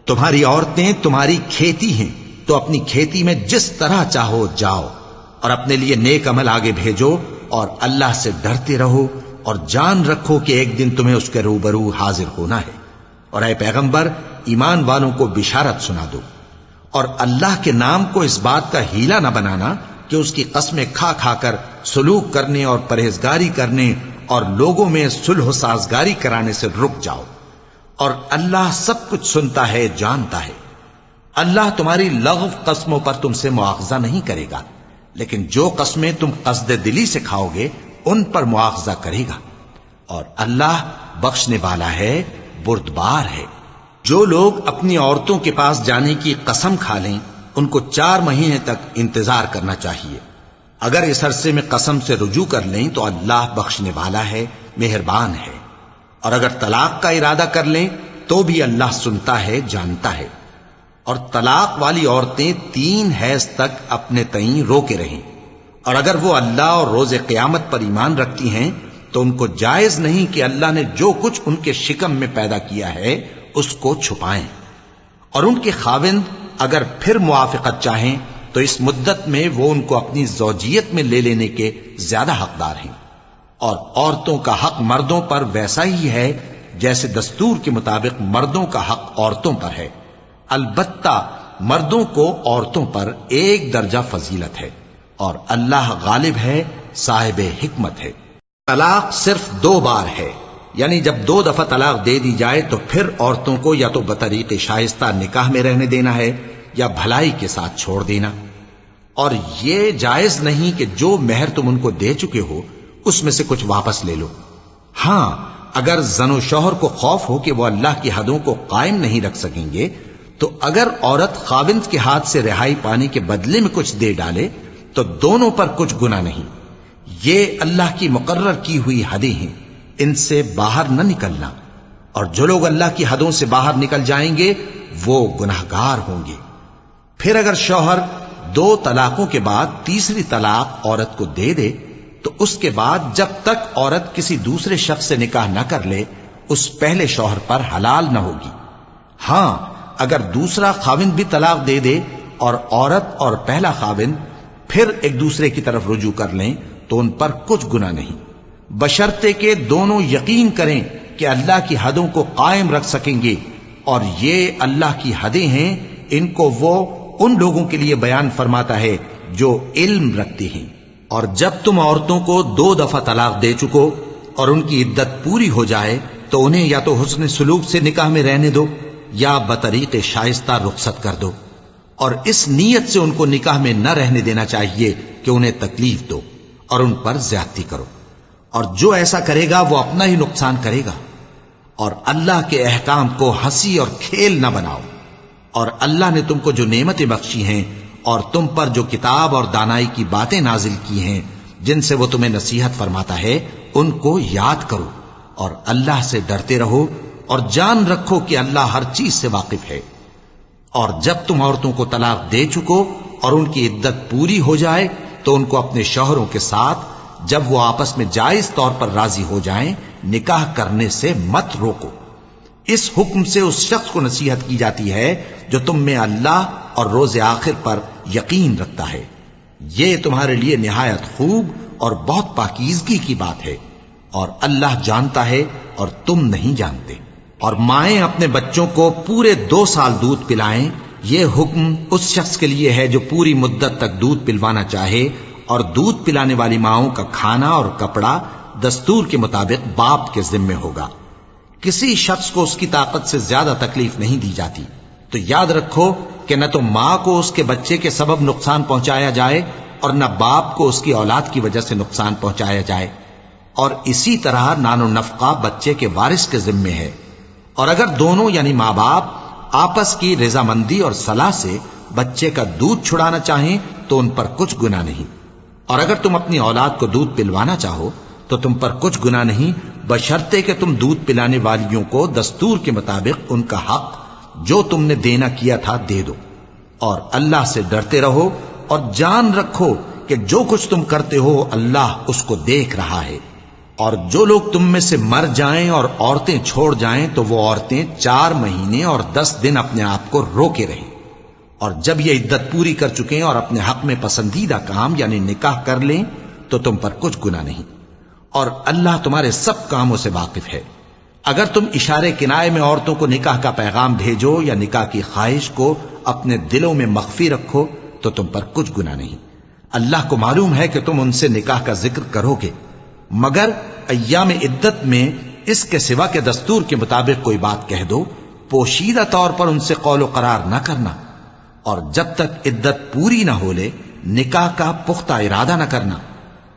تمہاری عورتیں تمہاری کھیتی ہیں، تو اپنی کھیتی میں جس طرح چاہو جاؤ، اور اپنے لیے نیک عمل آگے بھیجو، اور اللہ سے ڈرتے رہو، اور جان رکھو کہ ایک دن تمہیں اس کے روبرو حاضر ہونا ہے. اور اے پیغمبر ایمان والوں کو بشارت سنا دو، اور اللہ کے نام کو اس بات کا ہیلا نہ بنانا کہ اس کی قسمیں کھا کھا کر سلوک کرنے اور پرہیزگاری کرنے اور لوگوں میں صلح و سازگاری کرانے سے رک جاؤ. اور اللہ سب کچھ سنتا ہے، جانتا ہے. اللہ تمہاری لغو قسموں پر تم سے مواخذہ نہیں کرے گا، لیکن جو قسمیں تم قصد دلی سے کھاؤ گے ان پر مواخذہ کرے گا. اور اللہ بخشنے والا ہے، بردبار ہے. جو لوگ اپنی عورتوں کے پاس جانے کی قسم کھا لیں ان کو 4 مہینے تک انتظار کرنا چاہیے. اگر اس عرصے میں قسم سے رجوع کر لیں تو اللہ بخشنے والا ہے، مہربان ہے. اور اگر طلاق کا ارادہ کر لیں تو بھی اللہ سنتا ہے، جانتا ہے. اور طلاق والی عورتیں 3 حیض تک اپنے تئیں روکے رہیں، اور اگر وہ اللہ اور روز قیامت پر ایمان رکھتی ہیں تو ان کو جائز نہیں کہ اللہ نے جو کچھ ان کے شکم میں پیدا کیا ہے اس کو چھپائیں. اور ان کے خاوند اگر پھر موافقت چاہیں تو اس مدت میں وہ ان کو اپنی زوجیت میں لے لینے کے زیادہ حقدار ہیں. اور عورتوں کا حق مردوں پر ویسا ہی ہے جیسے دستور کے مطابق مردوں کا حق عورتوں پر ہے. البتہ مردوں کو عورتوں پر 1 درجہ فضیلت ہے، اور اللہ غالب ہے، صاحب حکمت ہے. طلاق صرف 2 بار ہے، یعنی جب 2 دفعہ طلاق دے دی جائے تو پھر عورتوں کو یا تو بطریق شائستہ نکاح میں رہنے دینا ہے یا بھلائی کے ساتھ چھوڑ دینا. اور یہ جائز نہیں کہ جو مہر تم ان کو دے چکے ہو اس میں سے کچھ واپس لے لو. ہاں اگر زن و شوہر کو خوف ہو کہ وہ اللہ کی حدوں کو قائم نہیں رکھ سکیں گے تو اگر عورت خاوند کے ہاتھ سے رہائی پانے کے بدلے میں کچھ دے ڈالے تو دونوں پر کچھ گناہ نہیں. یہ اللہ کی مقرر کی ہوئی حدیں ہیں، ان سے باہر نہ نکلنا. اور جو لوگ اللہ کی حدوں سے باہر نکل جائیں گے وہ گناہگار ہوں گے. پھر اگر شوہر 2 طلاقوں کے بعد تیسری طلاق عورت کو دے دے تو اس کے بعد جب تک عورت کسی دوسرے شخص سے نکاح نہ کر لے اس پہلے شوہر پر حلال نہ ہوگی. ہاں اگر دوسرا خاوند بھی طلاق دے دے اور عورت اور پہلا خاوند پھر ایک دوسرے کی طرف رجوع کر لیں تو ان پر کچھ گناہ نہیں، بشرطے کہ دونوں یقین کریں کہ اللہ کی حدوں کو قائم رکھ سکیں گے. اور یہ اللہ کی حدیں ہیں، ان کو وہ ان لوگوں کے لیے بیان فرماتا ہے جو علم رکھتے ہیں. اور جب تم عورتوں کو 2 دفعہ طلاق دے چکو اور ان کی عدت پوری ہو جائے تو انہیں یا تو حسن سلوک سے نکاح میں رہنے دو یا بطریق شائستہ رخصت کر دو. اور اس نیت سے ان کو نکاح میں نہ رہنے دینا چاہیے کہ انہیں تکلیف دو اور ان پر زیادتی کرو. اور جو ایسا کرے گا وہ اپنا ہی نقصان کرے گا. اور اللہ کے احکام کو ہنسی اور کھیل نہ بناؤ. اور اللہ نے تم کو جو نعمتیں بخشی ہیں اور تم پر جو کتاب اور دانائی کی باتیں نازل کی ہیں جن سے وہ تمہیں نصیحت فرماتا ہے ان کو یاد کرو، اور اللہ سے ڈرتے رہو، اور جان رکھو کہ اللہ ہر چیز سے واقف ہے۔ اور جب تم عورتوں کو طلاق دے چکو اور ان کی عدت پوری ہو جائے تو ان کو اپنے شوہروں کے ساتھ جب وہ آپس میں جائز طور پر راضی ہو جائیں نکاح کرنے سے مت روکو۔ اس حکم سے اس شخص کو نصیحت کی جاتی ہے جو تم میں اللہ اور روز آخر پر یقین رکھتا ہے۔ یہ تمہارے لیے نہایت خوب اور بہت پاکیزگی کی بات ہے، اور اللہ جانتا ہے اور تم نہیں جانتے۔ اور مائیں اپنے بچوں کو پورے 2 سال دودھ پلائیں، یہ حکم اس شخص کے لیے ہے جو پوری مدت تک دودھ پلوانا چاہے، اور دودھ پلانے والی ماؤں کا کھانا اور کپڑا دستور کے مطابق باپ کے ذمے ہوگا۔ کسی شخص کو اس کی طاقت سے زیادہ تکلیف نہیں دی جاتی، تو یاد رکھو کہ نہ تو ماں کو اس کے بچے کے سبب نقصان پہنچایا جائے اور نہ باپ کو اس کی اولاد کی وجہ سے نقصان پہنچایا جائے، اور اسی طرح نان و نفقہ بچے کے وارث کے ذمے ہے۔ اور اگر دونوں یعنی ماں باپ آپس کی رضامندی اور صلاح سے بچے کا دودھ چھڑانا چاہیں تو ان پر کچھ گناہ نہیں، اور اگر تم اپنی اولاد کو دودھ پلوانا چاہو تو تم پر کچھ گناہ نہیں، بشرطے کہ تم دودھ پلانے والیوں کو دستور کے مطابق ان کا حق جو تم نے دینا کیا تھا دے دو۔ اور اللہ سے ڈرتے رہو اور جان رکھو کہ جو کچھ تم کرتے ہو اللہ اس کو دیکھ رہا ہے۔ اور جو لوگ تم میں سے مر جائیں اور عورتیں چھوڑ جائیں تو وہ عورتیں 4 مہینے اور 10 دن اپنے آپ کو روکے رہیں، اور جب یہ عدت پوری کر چکیں اور اپنے حق میں پسندیدہ کام یعنی نکاح کر لیں تو تم پر کچھ گناہ نہیں، اور اللہ تمہارے سب کاموں سے واقف ہے۔ اگر تم اشارے کنائے میں عورتوں کو نکاح کا پیغام بھیجو یا نکاح کی خواہش کو اپنے دلوں میں مخفی رکھو تو تم پر کچھ گناہ نہیں۔ اللہ کو معلوم ہے کہ تم ان سے نکاح کا ذکر کرو گے، مگر ایام عدت میں اس کے سوا کے دستور کے مطابق کوئی بات کہہ دو، پوشیدہ طور پر ان سے قول و قرار نہ کرنا، اور جب تک عدت پوری نہ ہو لے نکاح کا پختہ ارادہ نہ کرنا۔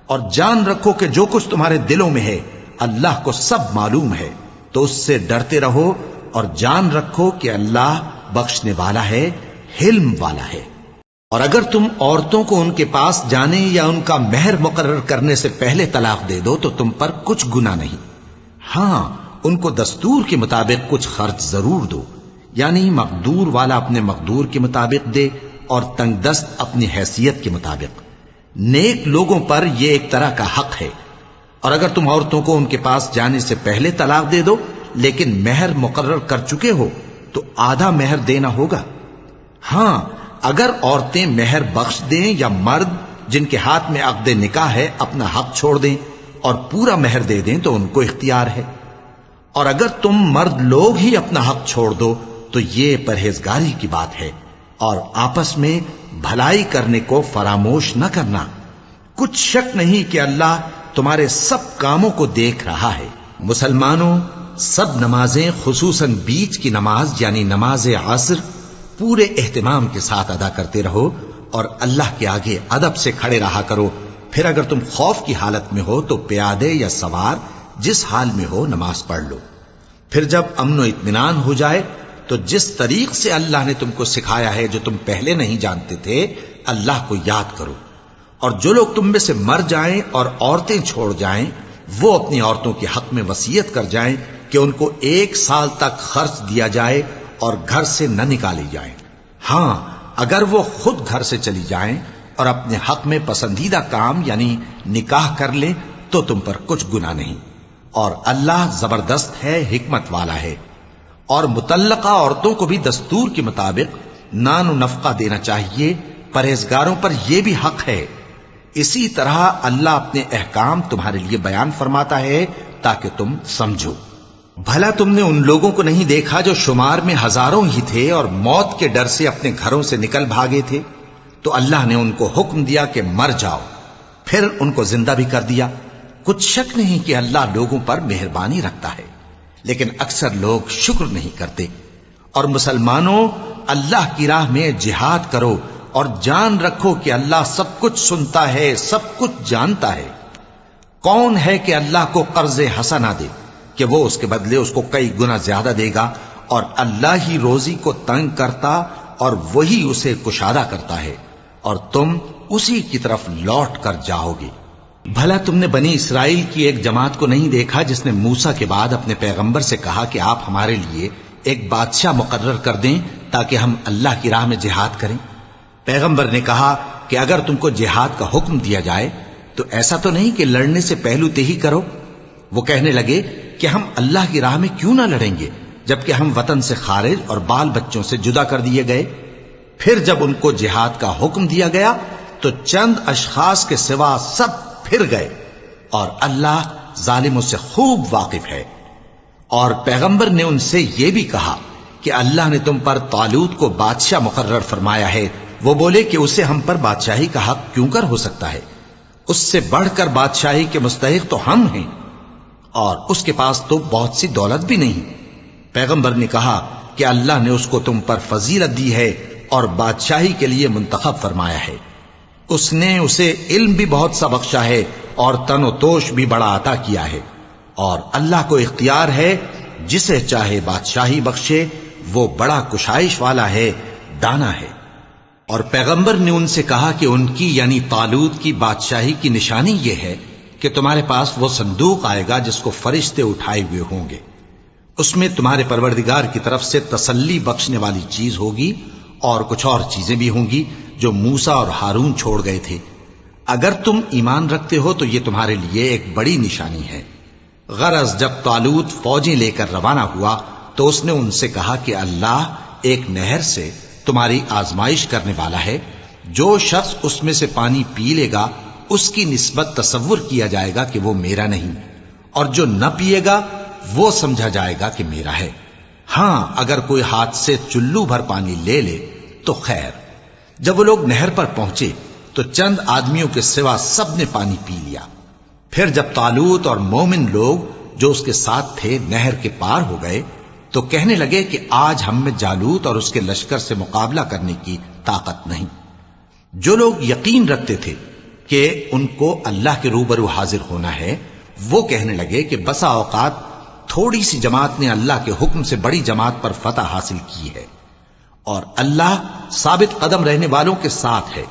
اور جان رکھو کہ جو کچھ تمہارے دلوں میں ہے اللہ کو سب معلوم ہے، تو اس سے ڈرتے رہو اور جان رکھو کہ اللہ بخشنے والا ہے، حلم والا ہے۔ اور اگر تم عورتوں کو ان کے پاس جانے یا ان کا مہر مقرر کرنے سے پہلے طلاق دے دو تو تم پر کچھ گناہ نہیں، ہاں ان کو دستور کے مطابق کچھ خرچ ضرور دو، یعنی مقدور والا اپنے مقدور کے مطابق دے اور تنگ دست اپنی حیثیت کے مطابق۔ نیک لوگوں پر یہ ایک طرح کا حق ہے۔ اور اگر تم عورتوں کو ان کے پاس جانے سے پہلے طلاق دے دو لیکن مہر مقرر کر چکے ہو تو آدھا مہر دینا ہوگا۔ ہاں اگر عورتیں مہر بخش دیں یا مرد جن کے ہاتھ میں عقد نکاح ہے اپنا حق چھوڑ دیں اور پورا مہر دے دیں تو ان کو اختیار ہے۔ اور اگر تم مرد لوگ ہی اپنا حق چھوڑ دو تو یہ پرہیزگاری کی بات ہے، اور آپس میں بھلائی کرنے کو فراموش نہ کرنا۔ کچھ شک نہیں کہ اللہ تمہارے سب کاموں کو دیکھ رہا ہے۔ مسلمانوں، سب نمازیں خصوصاً بیچ کی نماز یعنی نماز عصر پورے اہتمام کے ساتھ ادا کرتے رہو اور اللہ کے آگے ادب سے کھڑے رہا کرو۔ پھر اگر تم خوف کی حالت میں ہو تو پیادے یا سوار جس حال میں ہو نماز پڑھ لو۔ پھر جب امن و اطمینان ہو جائے تو جس طریق سے اللہ نے تم کو سکھایا ہے جو تم پہلے نہیں جانتے تھے اللہ کو یاد کرو۔ اور جو لوگ تم میں سے مر جائیں اور عورتیں چھوڑ جائیں وہ اپنی عورتوں کے حق میں وصیت کر جائیں کہ ان کو 1 سال تک خرچ دیا جائے اور گھر سے نہ نکالی جائیں۔ ہاں اگر وہ خود گھر سے چلی جائیں اور اپنے حق میں پسندیدہ کام یعنی نکاح کر لیں تو تم پر کچھ گناہ نہیں، اور اللہ زبردست ہے، حکمت والا ہے۔ اور مطلقہ عورتوں کو بھی دستور کے مطابق نان و نفقہ دینا چاہیے، پرہیزگاروں پر یہ بھی حق ہے۔ اسی طرح اللہ اپنے احکام تمہارے لیے بیان فرماتا ہے تاکہ تم سمجھو۔ بھلا تم نے ان لوگوں کو نہیں دیکھا جو شمار میں ہزاروں ہی تھے اور موت کے ڈر سے اپنے گھروں سے نکل بھاگے تھے؟ تو اللہ نے ان کو حکم دیا کہ مر جاؤ، پھر ان کو زندہ بھی کر دیا۔ کچھ شک نہیں کہ اللہ لوگوں پر مہربانی رکھتا ہے، لیکن اکثر لوگ شکر نہیں کرتے۔ اور مسلمانوں، اللہ کی راہ میں جہاد کرو اور جان رکھو کہ اللہ سب کچھ سنتا ہے، سب کچھ جانتا ہے۔ کون ہے کہ اللہ کو قرض حسنہ دے کہ وہ اس کے بدلے اس کو کئی گنا زیادہ دے گا؟ اور اللہ ہی روزی کو تنگ کرتا اور وہی اسے کشادہ کرتا ہے، اور تم اسی کی طرف لوٹ کر جاؤ گے۔ بھلا تم نے بنی اسرائیل کی ایک جماعت کو نہیں دیکھا جس نے موسیٰ کے بعد اپنے پیغمبر سے کہا کہ آپ ہمارے لیے ایک بادشاہ مقرر کر دیں تاکہ ہم اللہ کی راہ میں جہاد کریں؟ پیغمبر نے کہا کہ اگر تم کو جہاد کا حکم دیا جائے تو ایسا تو نہیں کہ لڑنے سے پہلو تہی کرو۔ وہ کہنے لگے کہ ہم اللہ کی راہ میں کیوں نہ لڑیں گے جبکہ ہم وطن سے خارج اور بال بچوں سے جدا کر دیے گئے۔ پھر جب ان کو جہاد کا حکم دیا گیا تو چند اشخاص کے سوا سب پھر گئے، اور اللہ ظالموں سے خوب واقف ہے۔ اور پیغمبر نے ان سے یہ بھی کہا کہ اللہ نے تم پر طالوت کو بادشاہ مقرر فرمایا ہے۔ وہ بولے کہ اسے ہم پر بادشاہی کا حق کیوں کر ہو سکتا ہے؟ اس سے بڑھ کر بادشاہی کے مستحق تو ہم ہیں، اور اس کے پاس تو بہت سی دولت بھی نہیں۔ پیغمبر نے کہا کہ اللہ نے اس کو تم پر فضیلت دی ہے اور بادشاہی کے لیے منتخب فرمایا ہے۔ اس نے اسے علم بھی بہت سا بخشا ہے اور تن و توش بھی بڑا عطا کیا ہے، اور اللہ کو اختیار ہے جسے چاہے بادشاہی بخشے، وہ بڑا کشائش والا ہے، دانا ہے۔ اور پیغمبر نے ان سے کہا کہ ان کی یعنی طالوت کی بادشاہی کی نشانی یہ ہے کہ تمہارے پاس وہ صندوق آئے گا جس کو فرشتے اٹھائے ہوئے ہوں گے۔ اس میں تمہارے پروردگار کی طرف سے تسلی بخشنے والی چیز ہوگی اور کچھ اور چیزیں بھی ہوں گی جو موسیٰ اور ہارون چھوڑ گئے تھے۔ اگر تم ایمان رکھتے ہو تو یہ تمہارے لیے ایک بڑی نشانی ہے۔ غرض جب طالوت فوجیں لے کر روانہ ہوا تو اس نے ان سے کہا کہ اللہ ایک نہر سے تمہاری آزمائش کرنے والا ہے، جو شخص اس میں سے پانی پی لے گا اس کی نسبت تصور کیا جائے گا کہ وہ میرا نہیں، اور جو نہ پیے گا وہ سمجھا جائے گا کہ میرا ہے۔ ہاں اگر کوئی ہاتھ سے چلو بھر پانی لے لے تو خیر۔ جب وہ لوگ نہر پر پہنچے تو چند آدمیوں کے سوا سب نے پانی پی لیا۔ پھر جب طالوت اور مومن لوگ جو اس کے ساتھ تھے نہر کے پار ہو گئے تو کہنے لگے کہ آج ہم میں جالوت اور اس کے لشکر سے مقابلہ کرنے کی طاقت نہیں۔ جو لوگ یقین رکھتے تھے کہ ان کو اللہ کے روبرو حاضر ہونا ہے، وہ کہنے لگے کہ بسا اوقات تھوڑی سی جماعت نے اللہ کے حکم سے بڑی جماعت پر فتح حاصل کی ہے، اور اللہ ثابت قدم رہنے والوں کے ساتھ ہے۔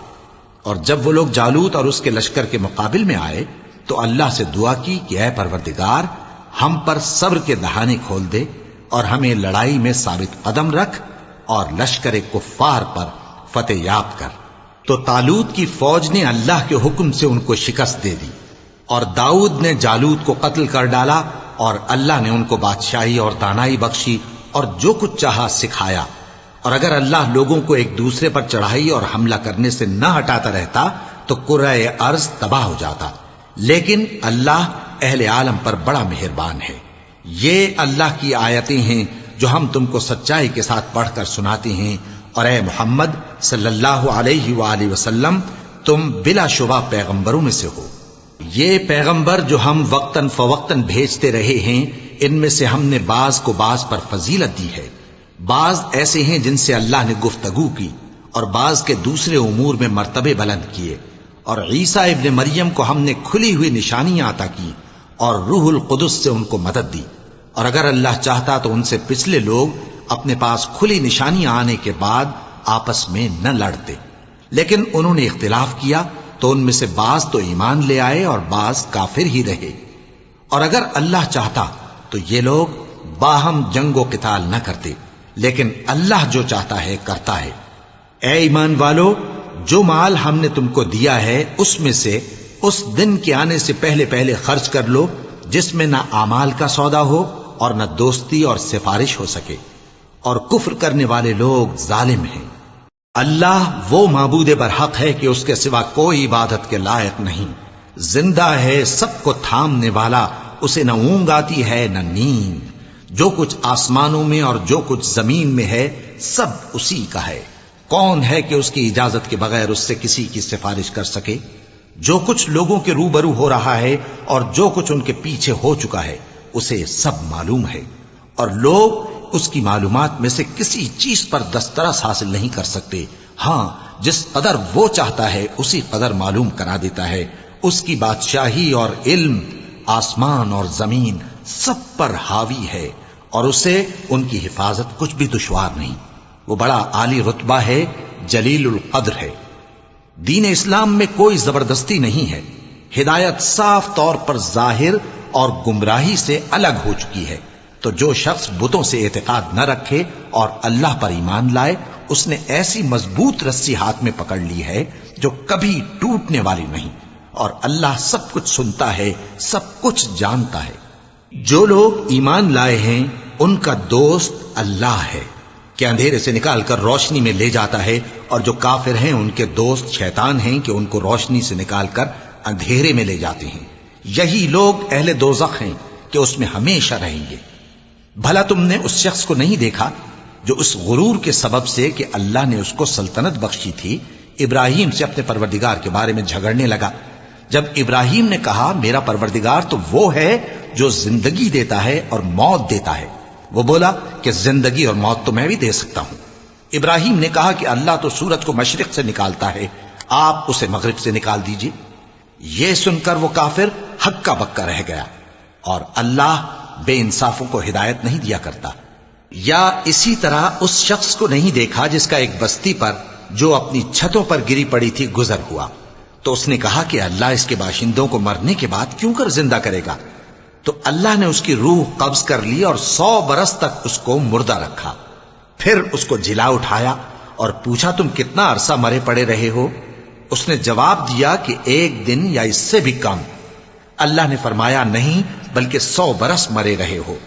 اور جب وہ لوگ جالوت اور اس کے لشکر کے مقابل میں آئے تو اللہ سے دعا کی کہ اے پروردگار، ہم پر صبر کے دہانے کھول دے اور ہمیں لڑائی میں ثابت قدم رکھ اور لشکر کفار پر فتح یاب کر۔ تو طالوت کی فوج نے اللہ کے حکم سے ان کو شکست دے دی، اور داؤد نے جالوت کو قتل کر ڈالا، اور اللہ نے ان کو بادشاہی اور دانائی بخشی اور جو کچھ چاہا سکھایا۔ اور اگر اللہ لوگوں کو ایک دوسرے پر چڑھائی اور حملہ کرنے سے نہ ہٹاتا رہتا تو کرۂ ارض تباہ ہو جاتا، لیکن اللہ اہل عالم پر بڑا مہربان ہے۔ یہ اللہ کی آیتیں ہیں جو ہم تم کو سچائی کے ساتھ پڑھ کر سناتے ہیں، اور اے محمد صلی اللہ علیہ وآلہ وسلم تم بلا شبہ پیغمبروں میں سے ہو۔ یہ پیغمبر جو ہم وقتاً فوقتاً بھیجتے رہے ہیں، ان میں سے ہم نے بعض کو بعض پر فضیلت دی ہے۔ بعض ایسے ہیں جن سے اللہ نے گفتگو کی، اور بعض کے دوسرے امور میں مرتبے بلند کیے، اور عیسیٰ ابن مریم کو ہم نے کھلی ہوئی نشانیاں عطا کی اور روح القدس سے ان کو مدد دی۔ اور اگر اللہ چاہتا تو ان سے پچھلے لوگ اپنے پاس کھلی نشانیاں آنے کے بعد آپس میں نہ لڑتے، لیکن انہوں نے اختلاف کیا تو ان میں سے بعض تو ایمان لے آئے اور بعض کافر ہی رہے۔ اور اگر اللہ چاہتا تو یہ لوگ باہم جنگ و قتال نہ کرتے، لیکن اللہ جو چاہتا ہے کرتا ہے۔ اے ایمان والو، جو مال ہم نے تم کو دیا ہے اس میں سے اس دن کے آنے سے پہلے پہلے خرچ کر لو جس میں نہ اعمال کا سودا ہو اور نہ دوستی اور سفارش ہو سکے، اور کفر کرنے والے لوگ ظالم ہیں۔ اللہ وہ معبود برحق ہے کہ اس کے سوا کوئی عبادت کے لائق نہیں، زندہ ہے، سب کو تھامنے والا، اسے نہ اونگ آتی ہے نہ نیند۔ جو کچھ آسمانوں میں اور جو کچھ زمین میں ہے سب اسی کا ہے۔ کون ہے کہ اس کی اجازت کے بغیر اس سے کسی کی سفارش کر سکے؟ جو کچھ لوگوں کے روبرو ہو رہا ہے اور جو کچھ ان کے پیچھے ہو چکا ہے اسے سب معلوم ہے، اور لوگ اس کی معلومات میں سے کسی چیز پر دسترس حاصل نہیں کر سکتے۔ ہاں جس قدر وہ چاہتا ہے اسی قدر معلوم کرا دیتا ہے۔ اس کی بادشاہی اور علم آسمان اور زمین سب پر حاوی ہے، اور اسے ان کی حفاظت کچھ بھی دشوار نہیں۔ وہ بڑا عالی رتبہ ہے، جلیل القدر ہے۔ دین اسلام میں کوئی زبردستی نہیں ہے ہدایت صاف طور پر ظاہر اور گمراہی سے الگ ہو چکی ہے۔ تو جو شخص بتوں سے اعتقاد نہ رکھے اور اللہ پر ایمان لائے، اس نے ایسی مضبوط رسی ہاتھ میں پکڑ لی ہے جو کبھی ٹوٹنے والی نہیں، اور اللہ سب کچھ سنتا ہے، سب کچھ جانتا ہے۔ جو لوگ ایمان لائے ہیں ان کا دوست اللہ ہے کہ اندھیرے سے نکال کر روشنی میں لے جاتا ہے، اور جو کافر ہیں ان کے دوست شیطان ہیں کہ ان کو روشنی سے نکال کر اندھیرے میں لے جاتے ہیں۔ یہی لوگ اہل دوزخ ہیں کہ اس میں ہمیشہ رہیں گے۔ بھلا تم نے اس شخص کو نہیں دیکھا جو اس غرور کے سبب سے کہ اللہ نے اس کو سلطنت بخشی تھی، ابراہیم سے اپنے پروردگار کے بارے میں جھگڑنے لگا؟ جب ابراہیم نے کہا میرا پروردگار تو وہ ہے جو زندگی دیتا ہے اور موت دیتا ہے، وہ بولا کہ زندگی اور موت تو میں بھی دے سکتا ہوں۔ ابراہیم نے کہا کہ اللہ تو سورج کو مشرق سے نکالتا ہے، آپ اسے مغرب سے نکال دیجئے۔ یہ سن کر وہ کافر ہکا بکا رہ گیا، اور اللہ بے انصافوں کو ہدایت نہیں دیا کرتا۔ یا اسی طرح اس شخص کو نہیں دیکھا جس کا ایک بستی پر جو اپنی چھتوں پر گری پڑی تھی گزر ہوا، تو اس نے کہا کہ اللہ اس کے باشندوں کو مرنے کے بعد کیوں کر زندہ کرے گا؟ تو اللہ نے اس کی روح قبض کر لی اور 100 برس تک اس کو مردہ رکھا۔ پھر اس کو جلا اٹھایا اور پوچھا تم کتنا عرصہ مرے پڑے رہے ہو؟ اس نے جواب دیا کہ 1 دن یا اس سے بھی کم۔ اللہ نے فرمایا نہیں بلکہ 100 برس مرے رہے ہو،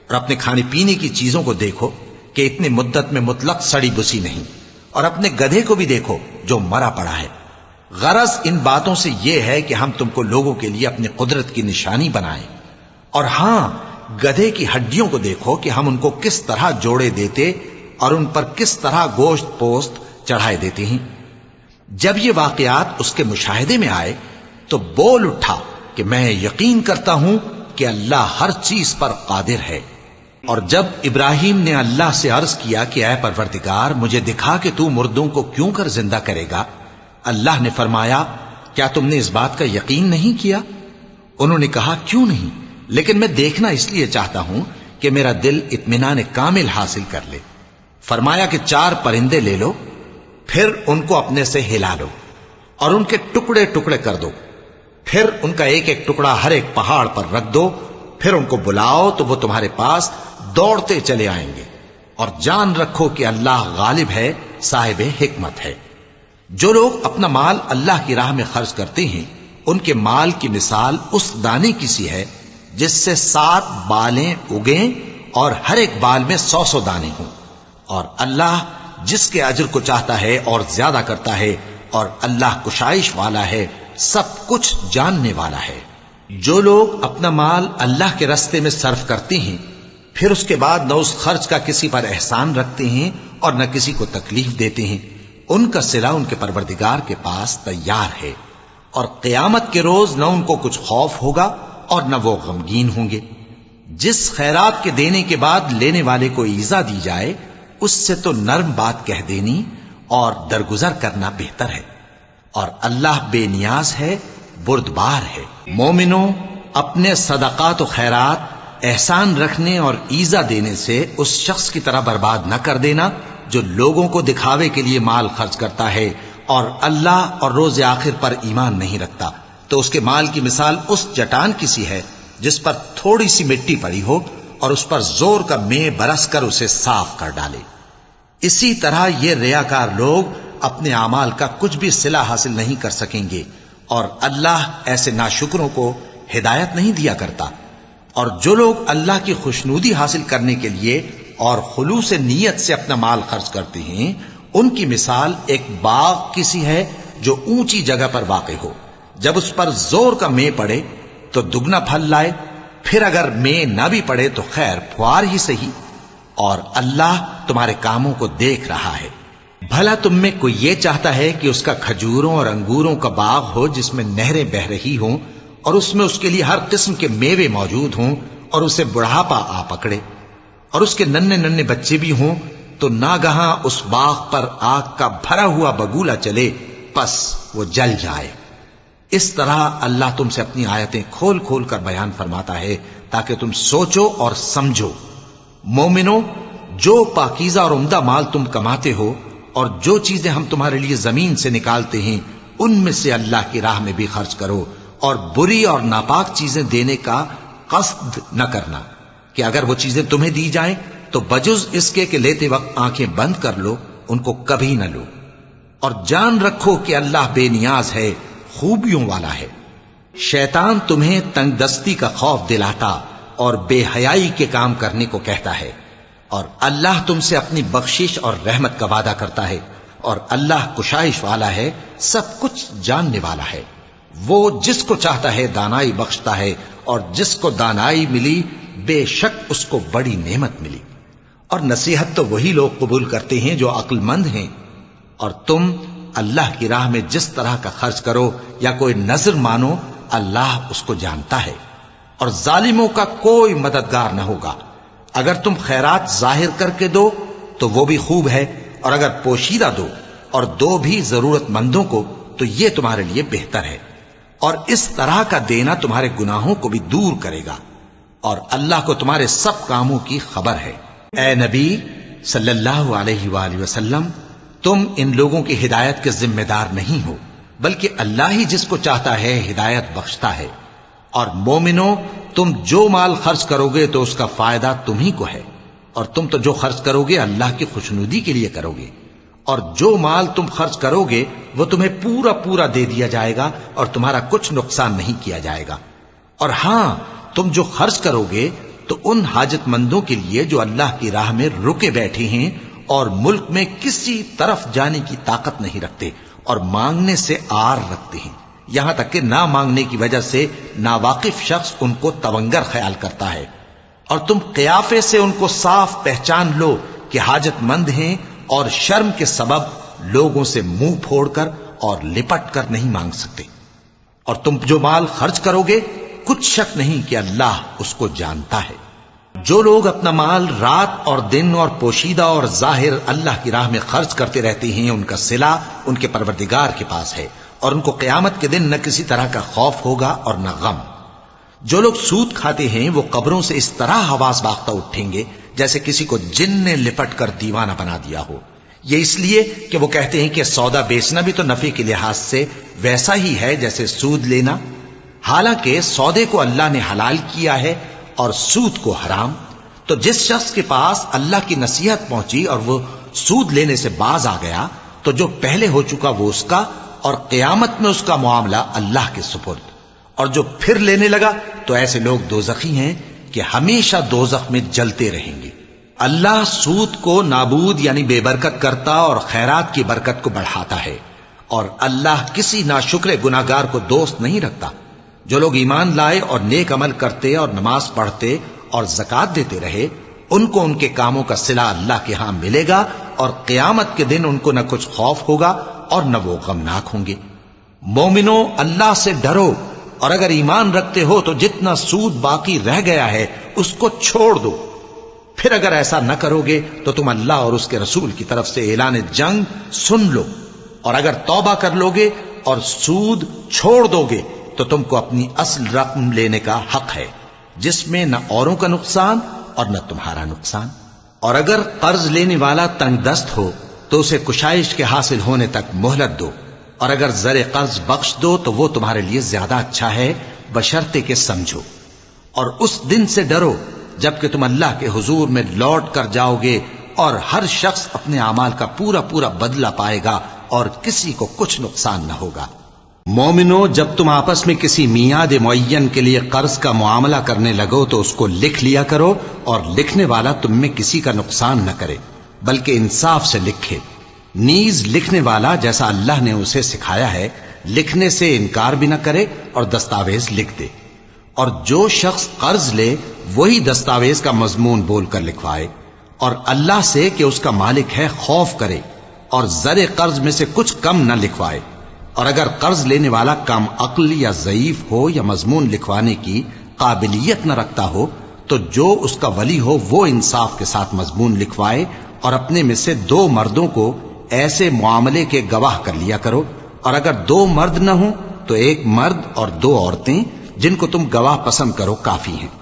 اور اپنے کھانے پینے کی چیزوں کو دیکھو کہ اتنی مدت میں مطلق سڑی بسی نہیں، اور اپنے گدھے کو بھی دیکھو جو مرا پڑا ہے۔ غرض ان باتوں سے یہ ہے کہ ہم تم کو لوگوں کے لیے اپنی قدرت کی نشانی بنائیں، اور ہاں گدھے کی ہڈیوں کو دیکھو کہ ہم ان کو کس طرح جوڑے دیتے اور ان پر کس طرح گوشت پوست چڑھائے دیتے ہیں۔ جب یہ واقعات اس کے مشاہدے میں آئے تو بول اٹھا کہ میں یقین کرتا ہوں کہ اللہ ہر چیز پر قادر ہے۔ اور جب ابراہیم نے اللہ سے عرض کیا کہ اے پروردگار مجھے دکھا کہ تو مردوں کو کیوں کر زندہ کرے گا، اللہ نے فرمایا کیا تم نے اس بات کا یقین نہیں کیا؟ انہوں نے کہا کیوں نہیں، لیکن میں دیکھنا اس لیے چاہتا ہوں کہ میرا دل اطمینان کامل حاصل کر لے۔ فرمایا کہ 4 پرندے لے لو، پھر ان کو اپنے سے ہلا لو اور ان کے ٹکڑے ٹکڑے کر دو، پھر ان کا ایک ایک ٹکڑا ہر ایک پہاڑ پر رکھ دو، پھر ان کو بلاؤ تو وہ تمہارے پاس دوڑتے چلے آئیں گے، اور جان رکھو کہ اللہ غالب ہے، صاحب حکمت ہے۔ جو لوگ اپنا مال اللہ کی راہ میں خرچ کرتے ہیں ان کے مال کی مثال اس دانے کی سی ہے جس سے 7 بالیں اگیں اور ہر ایک بال میں 100 دانے ہوں، اور اللہ جس کے اجر کو چاہتا ہے اور زیادہ کرتا ہے، اور اللہ کشائش والا ہے، سب کچھ جاننے والا ہے۔ جو لوگ اپنا مال اللہ کے راستے میں صرف کرتے ہیں پھر اس کے بعد نہ اس خرچ کا کسی پر احسان رکھتے ہیں اور نہ کسی کو تکلیف دیتے ہیں، ان کا صلہ ان کے پروردگار کے پاس تیار ہے، اور قیامت کے روز نہ ان کو کچھ خوف ہوگا اور نہ وہ غمگین ہوں گے۔ جس خیرات کے دینے کے بعد لینے والے کو ایذا دی جائے اس سے تو نرم بات کہہ دینی اور درگزر کرنا بہتر ہے، اور اللہ بے نیاز ہے، بردبار ہے۔ مومنوں اپنے صدقات و خیرات احسان رکھنے اور ایذا دینے سے اس شخص کی طرح برباد نہ کر دینا جو لوگوں کو دکھاوے کے لیے مال خرچ کرتا ہے اور اللہ اور روز آخر پر ایمان نہیں رکھتا، تو اس کے مال کی مثال اس چٹان کی سی ہے جس پر تھوڑی سی مٹی پڑی ہو اور اس پر زور کا مے برس کر اسے صاف کر ڈالے۔ اسی طرح یہ ریاکار لوگ اپنے اعمال کا کچھ بھی صلہ حاصل نہیں کر سکیں گے، اور اللہ ایسے ناشکروں کو ہدایت نہیں دیا کرتا۔ اور جو لوگ اللہ کی خوشنودی حاصل کرنے کے لیے اور خلوص نیت سے اپنا مال خرچ کرتے ہیں ان کی مثال ایک باغ کی سی ہے جو اونچی جگہ پر واقع ہو، جب اس پر زور کا مے پڑے تو دگنا پھل لائے، پھر اگر مے نہ بھی پڑے تو خیر پھوار ہی صحیح، اور اللہ تمہارے کاموں کو دیکھ رہا ہے۔ بھلا تم میں کوئی یہ چاہتا ہے کہ اس کا کھجوروں اور انگوروں کا باغ ہو جس میں نہریں بہ رہی ہوں اور اس میں اس کے لیے ہر قسم کے میوے موجود ہوں، اور اسے بڑھاپا آ پکڑے اور اس کے ننھے ننھے بچے بھی ہوں، تو ناگہاں اس باغ پر آگ کا بھرا ہوا بگولا چلے، پس وہ جل جائے۔ اس طرح اللہ تم سے اپنی آیتیں کھول کھول کر بیان فرماتا ہے تاکہ تم سوچو اور سمجھو۔ مومنو جو پاکیزہ اور عمدہ مال تم کماتے ہو اور جو چیزیں ہم تمہارے لیے زمین سے نکالتے ہیں ان میں سے اللہ کی راہ میں بھی خرچ کرو، اور بری اور ناپاک چیزیں دینے کا قصد نہ کرنا کہ اگر وہ چیزیں تمہیں دی جائیں تو بجز اس کے کہ لیتے وقت آنکھیں بند کر لو ان کو کبھی نہ لو، اور جان رکھو کہ اللہ بے نیاز ہے، خوبیوں والا ہے۔ شیطان تمہیں تنگ دستی کا خوف دلاتا اور بے حیائی کے کام کرنے کو کہتا ہے، اور اللہ تم سے اپنی بخشش اور رحمت کا وعدہ کرتا ہے، اور اللہ کشائش والا ہے، سب کچھ جاننے والا ہے۔ وہ جس کو چاہتا ہے دانائی بخشتا ہے، اور جس کو دانائی ملی بے شک اس کو بڑی نعمت ملی۔ اور نصیحت تو وہی لوگ قبول کرتے ہیں جو عقل مند ہیں، اور تم اللہ کی راہ میں جس طرح کا خرچ کرو یا کوئی نذر مانو اللہ اس کو جانتا ہے، اور ظالموں کا کوئی مددگار نہ ہوگا۔ اگر تم خیرات ظاہر کر کے دو تو وہ بھی خوب ہے، اور اگر پوشیدہ دو اور دو بھی ضرورت مندوں کو تو یہ تمہارے لیے بہتر ہے، اور اس طرح کا دینا تمہارے گناہوں کو بھی دور کرے گا، اور اللہ کو تمہارے سب کاموں کی خبر ہے۔ اے نبی صلی اللہ علیہ وآلہ وسلم، تم ان لوگوں کی ہدایت کے ذمہ دار نہیں ہو، بلکہ اللہ ہی جس کو چاہتا ہے ہدایت بخشتا ہے۔ اور مومنو، تم جو مال خرچ کرو گے تو اس کا فائدہ تمہیں کو ہے، اور تم تو جو خرچ کرو گے اللہ کی خوشنودی کے لیے کرو گے، اور جو مال تم خرچ کرو گے وہ تمہیں پورا پورا دے دیا جائے گا، اور تمہارا کچھ نقصان نہیں کیا جائے گا۔ اور ہاں، تم جو خرچ کرو گے تو ان حاجت مندوں کے لیے جو اللہ کی راہ میں رکے بیٹھے ہیں اور ملک میں کسی طرف جانے کی طاقت نہیں رکھتے اور مانگنے سے آر رکھتے ہیں، یہاں تک کہ نہ مانگنے کی وجہ سے ناواقف شخص ان کو تونگر خیال کرتا ہے، اور تم قیافے سے ان کو صاف پہچان لو کہ حاجت مند ہیں، اور شرم کے سبب لوگوں سے منہ پھوڑ کر اور لپٹ کر نہیں مانگ سکتے۔ اور تم جو مال خرچ کرو گے کچھ شک نہیں کہ اللہ اس کو جانتا ہے۔ جو لوگ اپنا مال رات اور دن اور پوشیدہ اور ظاہر اللہ کی راہ میں خرچ کرتے رہتے ہیں، ان کا صلہ ان کے پروردگار کے پاس ہے، اور ان کو قیامت کے دن نہ کسی طرح کا خوف ہوگا اور نہ غم۔ جو لوگ سود کھاتے ہیں وہ قبروں سے اس طرح حواس باختہ اٹھیں گے جیسے کسی کو جن نے لپٹ کر دیوانہ بنا دیا ہو، یہ اس لیے کہ وہ کہتے ہیں کہ سودا بیچنا بھی تو نفع کے لحاظ سے ویسا ہی ہے جیسے سود لینا، حالانکہ سودے کو اللہ نے حلال کیا ہے اور سود کو حرام۔ تو جس شخص کے پاس اللہ کی نصیحت پہنچی اور وہ سود لینے سے باز آ گیا تو جو پہلے ہو چکا وہ اس کا، اور قیامت میں اس کا معاملہ اللہ کے سپرد۔ اور جو پھر لینے لگا تو ایسے لوگ دوزخی ہیں کہ ہمیشہ دوزخ میں جلتے رہیں گے۔ اللہ سود کو نابود یعنی بے برکت کرتا اور خیرات کی برکت کو بڑھاتا ہے، اور اللہ کسی ناشکر گناہگار کو دوست نہیں رکھتا۔ جو لوگ ایمان لائے اور نیک عمل کرتے اور نماز پڑھتے اور زکوٰۃ دیتے رہے، ان کو ان کے کاموں کا صلہ اللہ کے ہاں ملے گا، اور قیامت کے دن ان کو نہ کچھ خوف ہوگا اور نہ وہ غمناک ہوں گے۔ مومنو، اللہ سے ڈرو، اور اگر ایمان رکھتے ہو تو جتنا سود باقی رہ گیا ہے اس کو چھوڑ دو۔ پھر اگر ایسا نہ کرو گے تو تم اللہ اور اس کے رسول کی طرف سے اعلان جنگ سن لو، اور اگر توبہ کر لو گے اور سود چھوڑ دو گے تو تم کو اپنی اصل رقم لینے کا حق ہے، جس میں نہ اوروں کا نقصان اور نہ تمہارا نقصان۔ اور اگر قرض لینے والا تنگ دست ہو تو اسے کشائش کے حاصل ہونے تک مہلت دو، اور اگر زر قرض بخش دو تو وہ تمہارے لیے زیادہ اچھا ہے، بشرطے کہ سمجھو۔ اور اس دن سے ڈرو جبکہ تم اللہ کے حضور میں لوٹ کر جاؤ گے، اور ہر شخص اپنے اعمال کا پورا پورا بدلہ پائے گا، اور کسی کو کچھ نقصان نہ ہوگا۔ مومنو، جب تم آپس میں کسی میعاد معین کے لیے قرض کا معاملہ کرنے لگو تو اس کو لکھ لیا کرو، اور لکھنے والا تم میں کسی کا نقصان نہ کرے بلکہ انصاف سے لکھے۔ نیز لکھنے والا جیسا اللہ نے اسے سکھایا ہے لکھنے سے انکار بھی نہ کرے اور دستاویز لکھ دے، اور جو شخص قرض لے وہی دستاویز کا مضمون بول کر لکھوائے، اور اللہ سے کہ اس کا مالک ہے خوف کرے، اور زر قرض میں سے کچھ کم نہ لکھوائے۔ اور اگر قرض لینے والا کم عقل یا ضعیف ہو یا مضمون لکھوانے کی قابلیت نہ رکھتا ہو تو جو اس کا ولی ہو وہ انصاف کے ساتھ مضمون لکھوائے، اور اپنے میں سے 2 مردوں کو ایسے معاملے کے گواہ کر لیا کرو، اور اگر 2 مرد نہ ہوں تو 1 مرد اور 2 عورتیں جن کو تم گواہ پسند کرو کافی ہیں،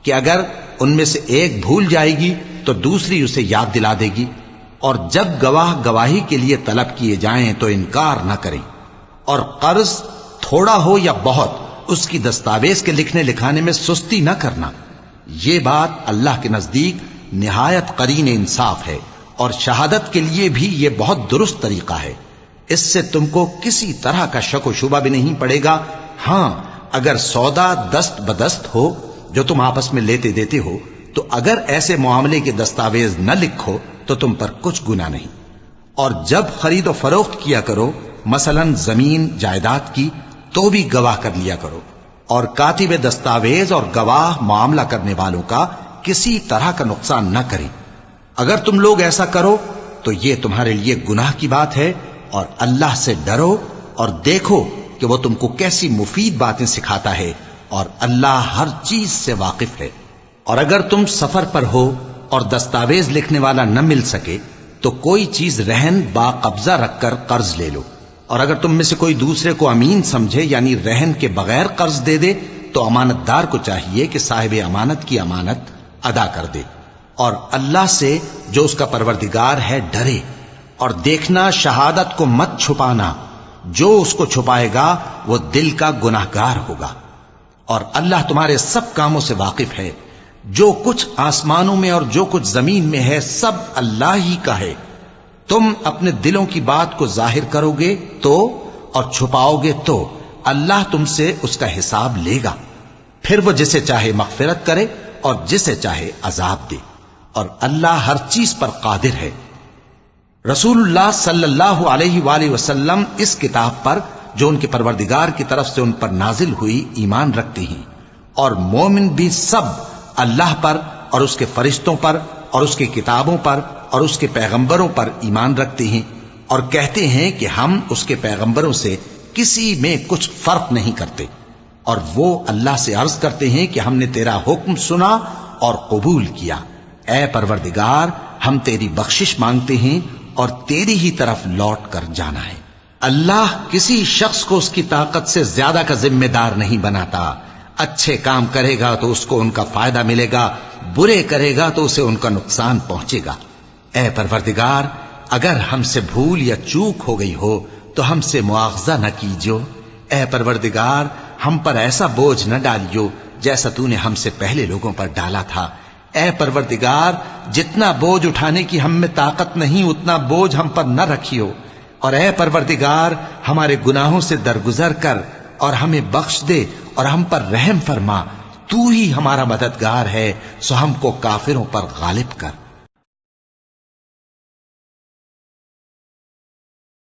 کہ اگر ان میں سے ایک بھول جائے گی تو دوسری اسے یاد دلا دے گی، اور جب گواہ گواہی کے لیے طلب کیے جائیں تو انکار نہ کریں۔ اور قرض تھوڑا ہو یا بہت اس کی دستاویز کے لکھنے لکھانے میں سستی نہ کرنا. یہ بات اللہ کے نزدیک نہایت قرین انصاف ہے اور شہادت کے لیے بھی یہ بہت درست طریقہ ہے. اس سے تم کو کسی طرح کا شک و شبہ بھی نہیں پڑے گا. ہاں اگر سودا دست بدست ہو جو تم آپس میں لیتے دیتے ہو تو اگر ایسے معاملے کے دستاویز نہ لکھو تو تم پر کچھ گناہ نہیں. اور جب خرید و فروخت کیا کرو مثلا زمین جائیداد کی تو بھی گواہ کر لیا کرو اور کاتب دستاویز اور گواہ معاملہ کرنے والوں کا کسی طرح کا نقصان نہ کریں. اگر تم لوگ ایسا کرو تو یہ تمہارے لیے گناہ کی بات ہے. اور اللہ سے ڈرو اور دیکھو کہ وہ تم کو کیسی مفید باتیں سکھاتا ہے اور اللہ ہر چیز سے واقف ہے. اور اگر تم سفر پر ہو اور دستاویز لکھنے والا نہ مل سکے تو کوئی چیز رہن با قبضہ رکھ کر قرض لے لو. اور اگر تم میں سے کوئی دوسرے کو امین سمجھے یعنی رہن کے بغیر قرض دے دے تو امانت دار کو چاہیے کہ صاحب امانت کی امانت ادا کر دے. اور اللہ سے جو اس کا پروردگار ہے ڈرے. اور دیکھنا شہادت کو مت چھپانا. جو اس کو چھپائے گا وہ دل کا گناہگار ہوگا. اور اللہ تمہارے سب کاموں سے واقف ہے. جو کچھ آسمانوں میں اور جو کچھ زمین میں ہے سب اللہ ہی کا ہے. تم اپنے دلوں کی بات کو ظاہر کرو گے تو اور چھپاؤ گے تو اللہ تم سے اس کا حساب لے گا. پھر وہ جسے چاہے مغفرت کرے اور جسے چاہے عذاب دے. اور اللہ ہر چیز پر قادر ہے. رسول اللہ صلی اللہ علیہ وآلہ وسلم اس کتاب پر جو ان کے پروردگار کی طرف سے ان پر نازل ہوئی ایمان رکھتے ہیں. اور مومن بھی سب اللہ پر اور اس کے فرشتوں پر اور اس کی کتابوں پر اور اس کے پیغمبروں پر ایمان رکھتے ہیں اور کہتے ہیں کہ ہم اس کے پیغمبروں سے کسی میں کچھ فرق نہیں کرتے. اور وہ اللہ سے عرض کرتے ہیں کہ ہم نے تیرا حکم سنا اور قبول کیا. اے پروردگار ہم تیری بخشش مانگتے ہیں اور تیری ہی طرف لوٹ کر جانا ہے. اللہ کسی شخص کو اس کی طاقت سے زیادہ کا ذمہ دار نہیں بناتا. اچھے کام کرے گا تو اس کو ان کا فائدہ ملے گا، برے کرے گا تو اسے ان کا نقصان پہنچے گا. اے پروردگار اگر ہم سے بھول یا چوک ہو گئی ہو تو ہم سے مواخذہ نہ کیجو. اے پروردگار ہم پر ایسا بوجھ نہ ڈالیو جیسا تو نے ہم سے پہلے لوگوں پر ڈالا تھا. اے پروردگار جتنا بوجھ اٹھانے کی ہم میں طاقت نہیں اتنا بوجھ ہم پر نہ رکھیو. اور اے پروردگار ہمارے گناہوں سے درگزر کر اور ہمیں بخش دے اور ہم پر رحم فرما. تو ہی ہمارا مددگار ہے سو ہم کو کافروں پر غالب کر.